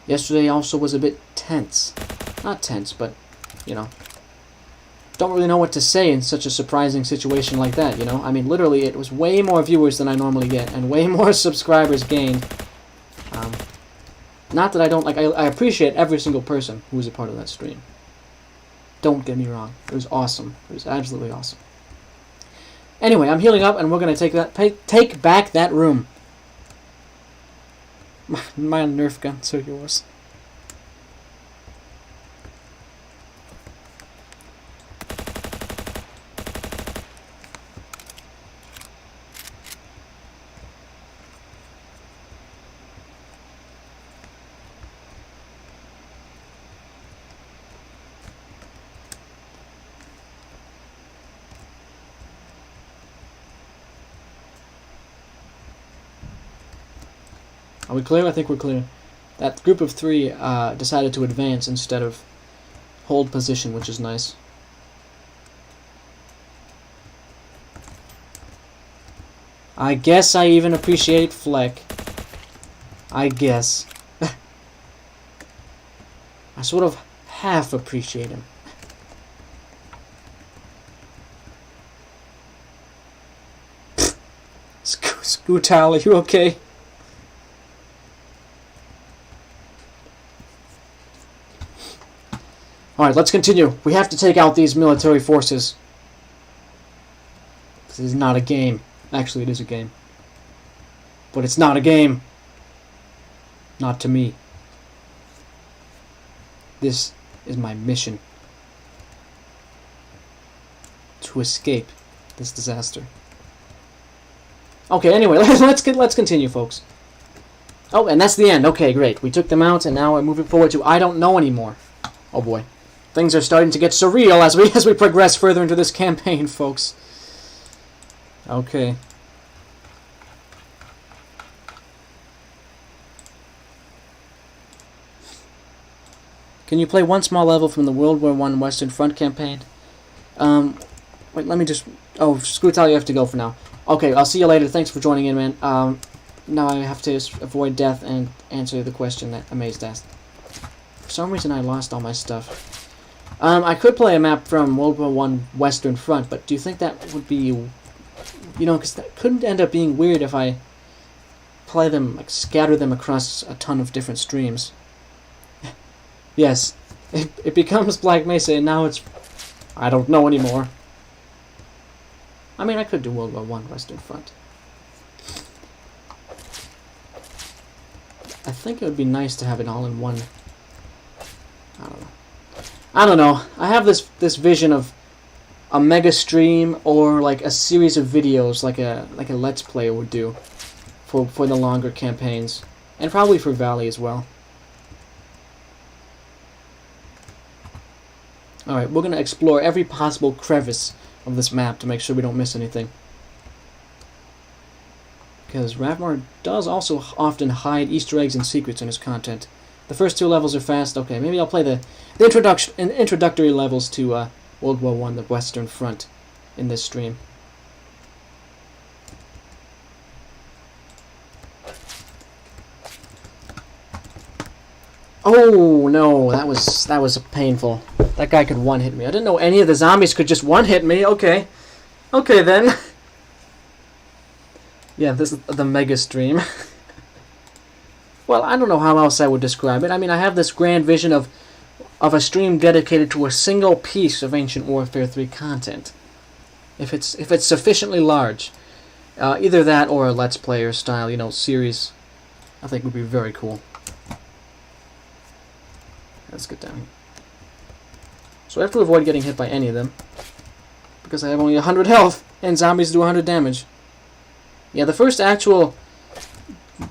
Speaker 1: Yesterday also was a bit tense. Not tense, but, you know. Don't really know what to say in such a surprising situation like that, you know? I mean, literally, it was way more viewers than I normally get, and way more subscribers gained. Not that I don't, like, I appreciate every single person who was a part of that stream. Don't get me wrong. It was awesome. It was absolutely awesome. Anyway, I'm healing up, and we're going to take back that room. My Nerf guns are yours. Are we clear? I think we're clear. That group of 3 decided to advance instead of hold position, which is nice. I guess I even appreciate Fleck. I guess. I sort of half appreciate him. Scootal, are you okay? Alright, let's continue. We have to take out these military forces. This is not a game. Actually, it is a game. But it's not a game. Not to me. This is my mission. To escape this disaster. Okay, anyway, let's continue, folks. Oh, and that's the end. Okay, great. We took them out, and now we're moving forward to I don't know anymore. Oh boy. Things are starting to get surreal as we progress further into this campaign, folks. Okay. Can you play one small level from the World War I Western Front campaign? Wait, let me just... Oh, Screwtal, you have to go for now. Okay, I'll see you later. Thanks for joining in, man. Now I have to avoid death and answer the question that Amazed asked. For some reason, I lost all my stuff. I could play a map from World War I Western Front, but do you think that would be... You know, because that couldn't end up being weird if I play them, like, scatter them across a ton of different streams. Yes, it becomes Black Mesa, and now it's... I don't know anymore. I mean, I could do World War I Western Front. I think it would be nice to have it all in one... I don't know. I have this vision of a mega stream or like a series of videos like a Let's Player would do for the longer campaigns. And probably for Valley as well. Alright, we're going to explore every possible crevice of this map to make sure we don't miss anything. Because Ravmar does also often hide Easter eggs and secrets in his content. The first 2 levels are fast. Okay, maybe I'll play the introductory levels to World War I, the Western Front, in this stream. Oh no, that was painful. That guy could one-hit me. I didn't know any of the zombies could just one-hit me. Okay, okay then. Yeah, this is the mega stream. Well, I don't know how else I would describe it. I mean, I have this grand vision of a stream dedicated to a single piece of Ancient Warfare 3 content. If it's sufficiently large, either that or a Let's Player style, you know, series, I think would be very cool. Let's get down here. So I have to avoid getting hit by any of them, because I have only 100 health, and zombies do 100 damage. Yeah, the first actual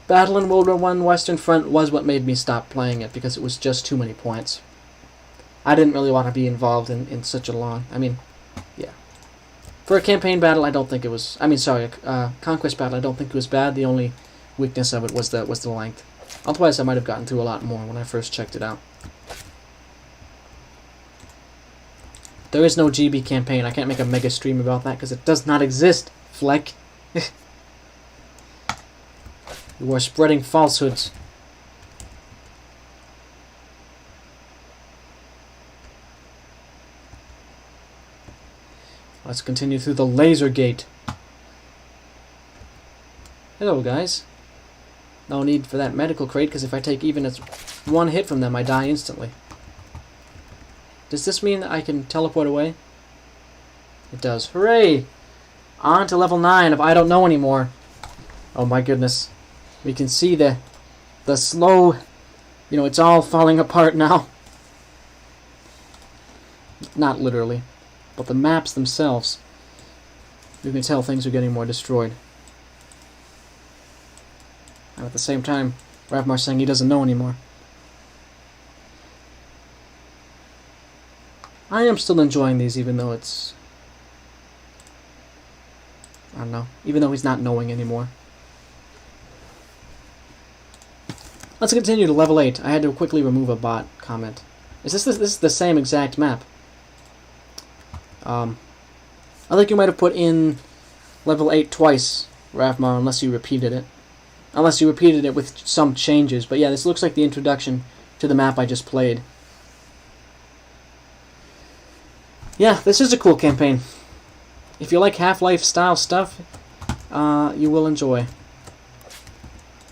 Speaker 1: battle in World War I Western Front was what made me stop playing it, because it was just too many points. I didn't really want to be involved in such a long... I mean, yeah. For a campaign battle, I don't think it was... I mean, sorry, a conquest battle, I don't think it was bad. The only weakness of it was the length. Otherwise, I might have gotten through a lot more when I first checked it out. There is no GB campaign. I can't make a mega stream about that because it does not exist, Fleck. You are spreading falsehoods. Let's continue through the laser gate. Hello, guys. No need for that medical crate, because if I take even one hit from them, I die instantly. Does this mean I can teleport away? It does. Hooray! On to level 9 of I don't know anymore. Oh my goodness. We can see the slow... You know, it's all falling apart now. Not literally, but the maps themselves. You can tell things are getting more destroyed. And at the same time, Ravmar's saying he doesn't know anymore. I am still enjoying these, even though it's... I don't know. Even though he's not knowing anymore. Let's continue to level 8. I had to quickly remove a bot comment. This is the same exact map. I think you might have put in level 8 twice, Ravmar, unless you repeated it. Unless you repeated it with some changes. But yeah, this looks like the introduction to the map I just played. Yeah, this is a cool campaign. If you like Half-Life style stuff, you will enjoy.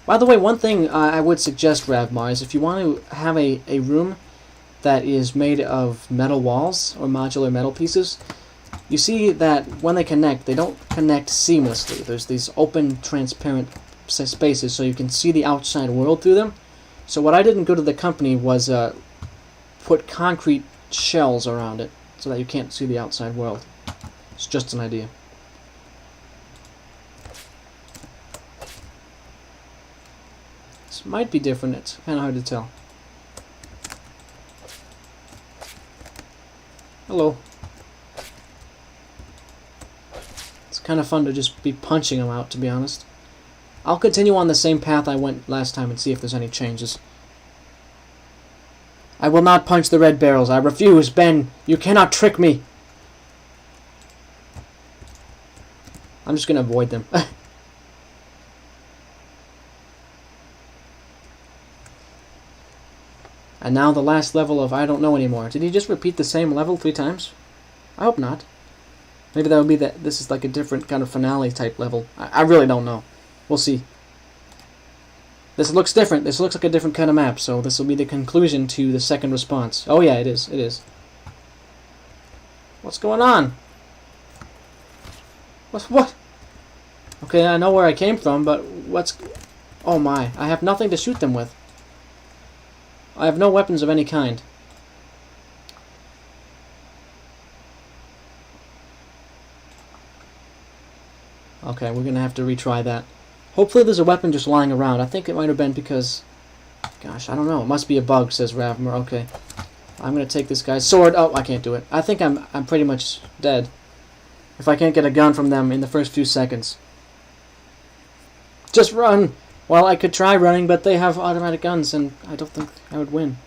Speaker 1: By the way, one thing I would suggest, Ravmar, is if you want to have a room that is made of metal walls or modular metal pieces, you see that when they connect, they don't connect seamlessly. There's these open, transparent spaces so you can see the outside world through them. So what I did in Good of the Company was put concrete shells around it so that you can't see the outside world. It's just an idea. This might be different. It's kind of hard to tell. Hello. It's kind of fun to just be punching them out, to be honest. I'll continue on the same path I went last time and see if there's any changes. I will not punch the red barrels. I refuse, Ben. You cannot trick me. I'm just going to avoid them. And now the last level of I don't know anymore. Did he just repeat the same level 3 times? I hope not. Maybe that would be that. This is like a different kind of finale type level. I really don't know. We'll see. This looks different. This looks like a different kind of map, so this will be the conclusion to the second response. Oh yeah, it is. It is. What's going on? What? Okay, I know where I came from, but what's... Oh my, I have nothing to shoot them with. I have no weapons of any kind. Okay, we're gonna have to retry that. Hopefully there's a weapon just lying around. I think it might have been because... Gosh, I don't know. It must be a bug, says Ravmar. Okay. I'm gonna take this guy's sword. Oh, I can't do it. I think I'm pretty much dead. If I can't get a gun from them in the first few seconds. Just run! Well, I could try running, but they have automatic guns, and I don't think I would win.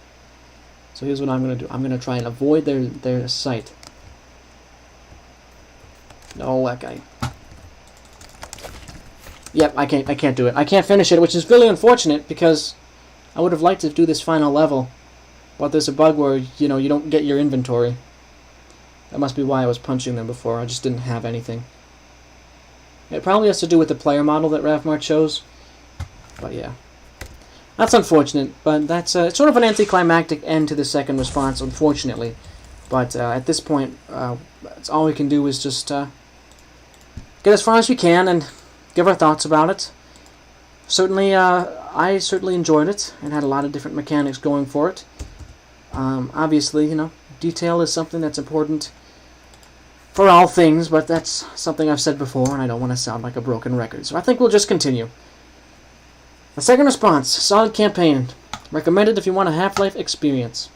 Speaker 1: So here's what I'm gonna do. I'm gonna try and avoid their sight. No, that guy. Yep, I can't do it. I can't finish it, which is really unfortunate because I would have liked to do this final level, but there's a bug where you don't get your inventory. That must be why I was punching them before. I just didn't have anything. It probably has to do with the player model that Ravmar chose. But yeah, that's unfortunate. But that's sort of an anticlimactic end to the second response, unfortunately. But at this point, that's all we can do is just get as far as we can and give our thoughts about it. Certainly, I certainly enjoyed it and had a lot of different mechanics going for it. Obviously, detail is something that's important for all things, but that's something I've said before, and I don't want to sound like a broken record. So I think we'll just continue. The second response, solid campaign. Recommended if you want a Half-Life experience.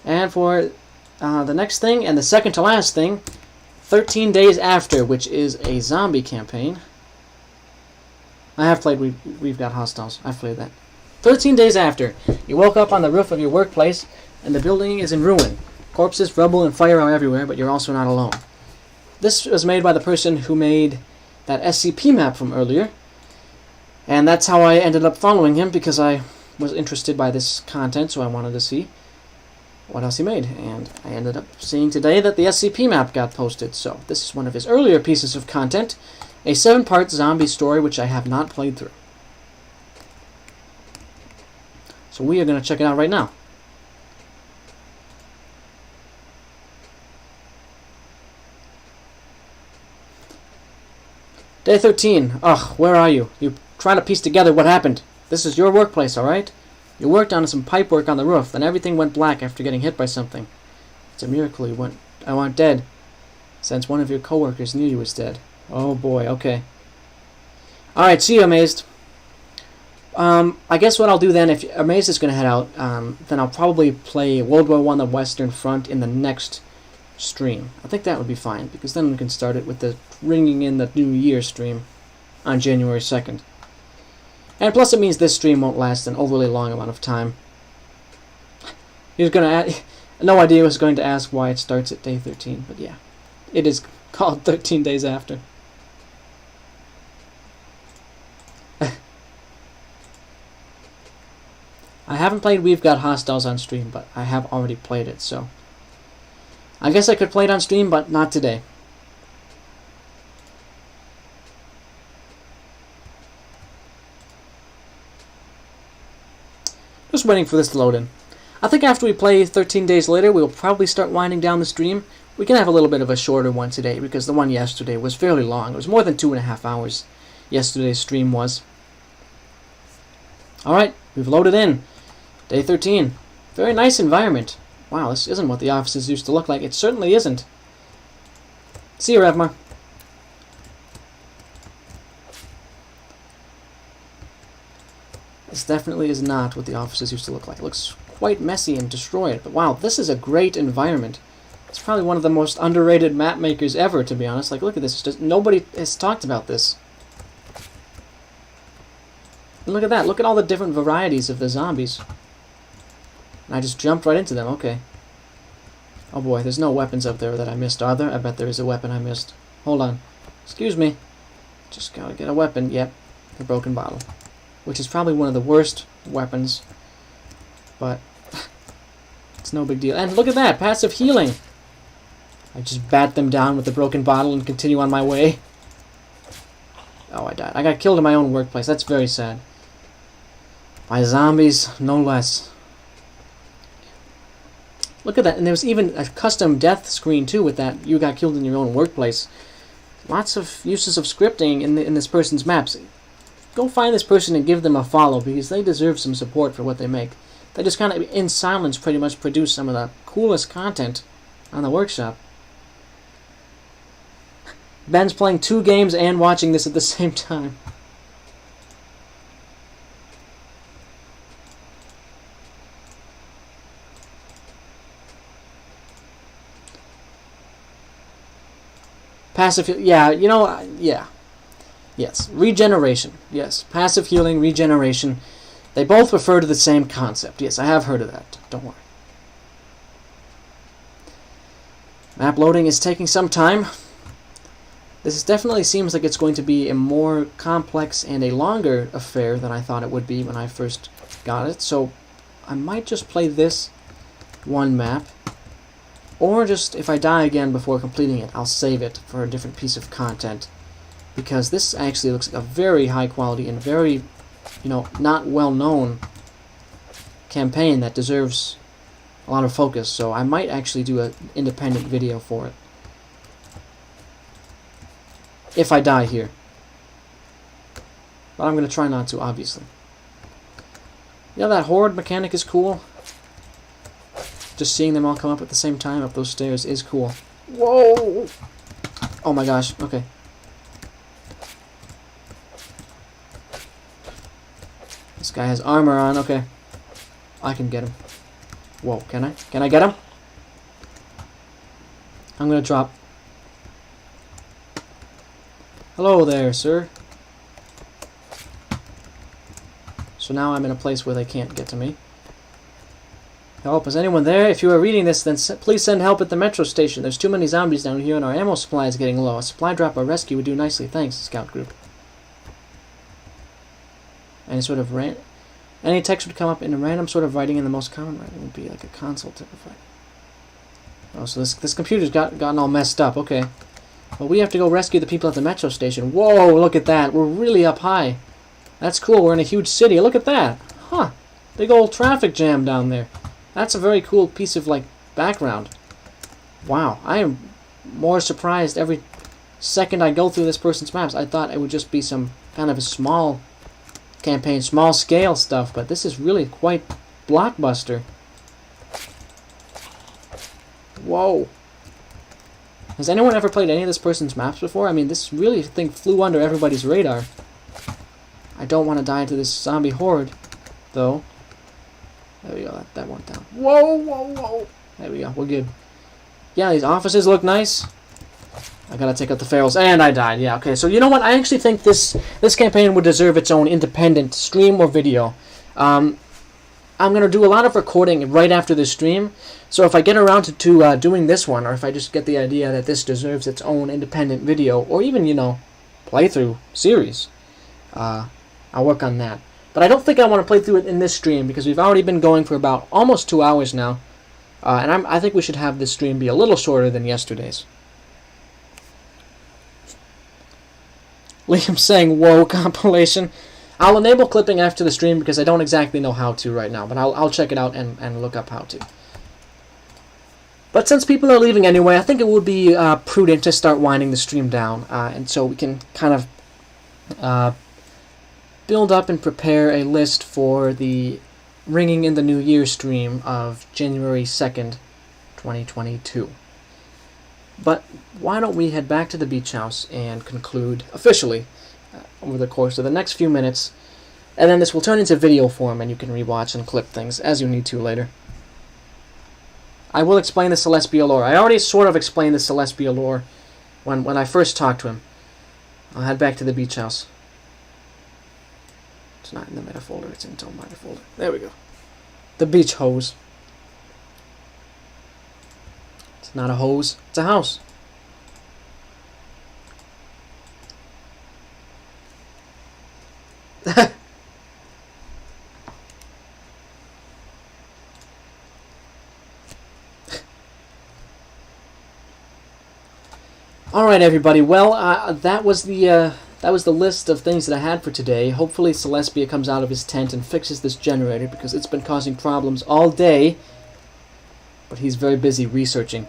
Speaker 1: And for the next thing, and the second to last thing, 13 Days After, which is a zombie campaign. I have played We've Got Hostiles. I've played that. 13 Days After. You woke up on the roof of your workplace, and the building is in ruin. Corpses, rubble, and fire are everywhere, but you're also not alone. This was made by the person who made that SCP map from earlier. And that's how I ended up following him, because I was interested by this content, so I wanted to see what else he made. And I ended up seeing today that the SCP map got posted. So this is one of his earlier pieces of content, a 7-part zombie story which I have not played through. So we are going to check it out right now. Day 13. Ugh, where are you? You trying to piece together what happened. This is your workplace, alright? You worked on some pipe work on the roof, then everything went black after getting hit by something. It's a miracle I weren't dead, since one of your coworkers knew you was dead. Oh boy, okay. Alright, see you, Amazed. I guess what I'll do then, if Amazed is going to head out, then I'll probably play World War I: The Western Front in the next stream. I think that would be fine, because then we can start it with the ringing in the New Year stream on January 2nd. And plus it means this stream won't last an overly long amount of time. He was going to no idea was going to ask why it starts at day 13, but yeah. It is called 13 Days After. I haven't played We've Got Hostiles on stream, but I have already played it, so I guess I could play it on stream, but not today. Just waiting for this to load in. I think after we play 13 Days Later, we'll probably start winding down the stream. We can have a little bit of a shorter one today, because the one yesterday was fairly long. It was more than 2.5 hours, yesterday's stream was. Alright, we've loaded in. Day 13. Very nice environment. Wow, this isn't what the offices used to look like. It certainly isn't. See you, Revmar. This definitely is not what the offices used to look like. It looks quite messy and destroyed. But wow, this is a great environment. It's probably one of the most underrated map makers ever, to be honest. Like, look at this. Just, nobody has talked about this. And look at that. Look at all the different varieties of the zombies. And I just jumped right into them. Okay. Oh boy, there's no weapons up there that I missed, are there? I bet there is a weapon I missed. Hold on. Excuse me. Just gotta get a weapon. Yep. The broken bottle. Which is probably one of the worst weapons. But it's no big deal. And look at that! Passive healing! I just bat them down with the broken bottle and continue on my way. Oh, I died. I got killed in my own workplace. That's very sad. By zombies, no less. Look at that. And there was even a custom death screen, too, with that. You got killed in your own workplace. Lots of uses of scripting in this person's maps. Go find this person and give them a follow, because they deserve some support for what they make. They just kind of, in silence, pretty much produce some of the coolest content on the workshop. Ben's playing 2 games and watching this at the same time. Passive, yeah, you know, yeah. Yes, regeneration. Yes, passive healing, regeneration. They both refer to the same concept. Yes, I have heard of that. Don't worry. Map loading is taking some time. This definitely seems like it's going to be a more complex and a longer affair than I thought it would be when I first got it. So I might just play this one map. Or just, if I die again before completing it, I'll save it for a different piece of content. Because this actually looks like a very high quality and very, you know, not well known campaign that deserves a lot of focus. So I might actually do an independent video for it. If I die here. But I'm going to try not to, obviously. You know, that horde mechanic is cool. Just seeing them all come up at the same time up those stairs is cool. Whoa! Oh my gosh, okay. guy has armor on. Okay. I can get him. Whoa, can I? Can I get him? I'm gonna drop. Hello there, sir. So now I'm in a place where they can't get to me. Help, is anyone there? If you are reading this, then please send help at the metro station. There's too many zombies down here and our ammo supply is getting low. A supply drop or rescue would do nicely. Thanks, scout group. Any sort of any text would come up in a random sort of writing, and the most common writing would be like a console type of writing. Oh, so this computer's gotten all messed up. Okay. Well, we have to go rescue the people at the metro station. Whoa, look at that. We're really up high. That's cool. We're in a huge city. Look at that. Huh. Big old traffic jam down there. That's a very cool piece of, like, background. Wow. I am more surprised every second I go through this person's maps. I thought it would just be some kind of a small campaign, small scale stuff, but this is really quite blockbuster. Whoa. Has anyone ever played any of this person's maps before? I mean, this really thing flew under everybody's radar. I don't want to die to this zombie horde, though. There we go, that went down. Whoa, whoa, whoa. There we go, we're good. Yeah, these offices look nice. I gotta take out the ferals, and I died. Yeah, okay, so you know what? I actually think this campaign would deserve its own independent stream or video. I'm gonna do a lot of recording right after this stream, so if I get around to doing this one, or if I just get the idea that this deserves its own independent video, or even, you know, playthrough series, I'll work on that. But I don't think I want to play through it in this stream, because we've already been going for about almost 2 hours now, and I think we should have this stream be a little shorter than yesterday's. Liam saying, whoa, compilation. I'll enable clipping after the stream because I don't exactly know how to right now, but I'll check it out and look up how to. But since people are leaving anyway, I think it would be prudent to start winding the stream down, and so we can kind of build up and prepare a list for the Ringing in the New Year stream of January 2nd, 2022. But why don't we head back to the beach house and conclude officially over the course of the next few minutes, and then this will turn into video form and you can rewatch and clip things as you need to later. I will explain the Celestial lore. I already sort of explained the Celestial lore when I first talked to him. I'll head back to the beach house. It's not in the meta folder, it's in Tomebinder folder. There we go. The beach hose. It's not a hose, it's a house. Alright everybody, well, that was the list of things that I had for today. Hopefully Celestia comes out of his tent and fixes this generator, because it's been causing problems all day. But he's very busy researching.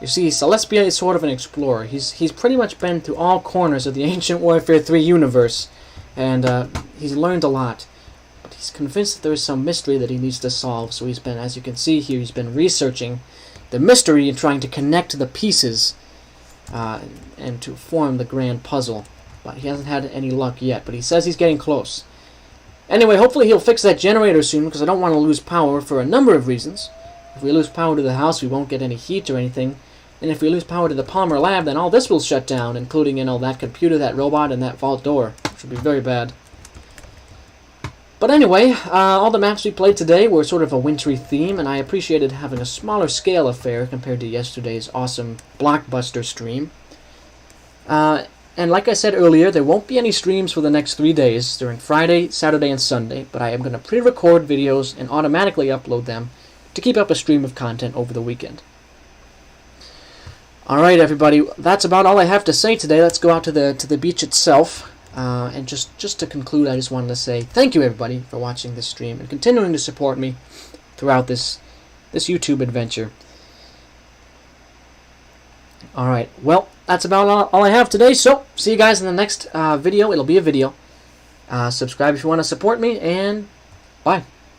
Speaker 1: You see, Celestia is sort of an explorer. He's pretty much been through all corners of the Ancient Warfare 3 universe, and he's learned a lot. But he's convinced that there is some mystery that he needs to solve, so he's been, as you can see here, he's been researching the mystery and trying to connect the pieces and to form the grand puzzle. But he hasn't had any luck yet, but he says he's getting close. Anyway, hopefully he'll fix that generator soon, because I don't want to lose power for a number of reasons. If we lose power to the house, we won't get any heat or anything. And if we lose power to the Palmer lab, then all this will shut down, including, you know, that computer, that robot, and that vault door, which would be very bad. But anyway, all the maps we played today were sort of a wintry theme, and I appreciated having a smaller scale affair compared to yesterday's awesome blockbuster stream. And like I said earlier, there won't be any streams for the next 3 days, during Friday, Saturday, and Sunday, but I am going to pre-record videos and automatically upload them to keep up a stream of content over the weekend. Alright everybody, that's about all I have to say today. Let's go out to the beach itself. And just to conclude, I just wanted to say thank you everybody for watching this stream and continuing to support me throughout this YouTube adventure. Alright, well, that's about all I have today, so see you guys in the next video. It'll be a video. Subscribe if you want to support me, and bye.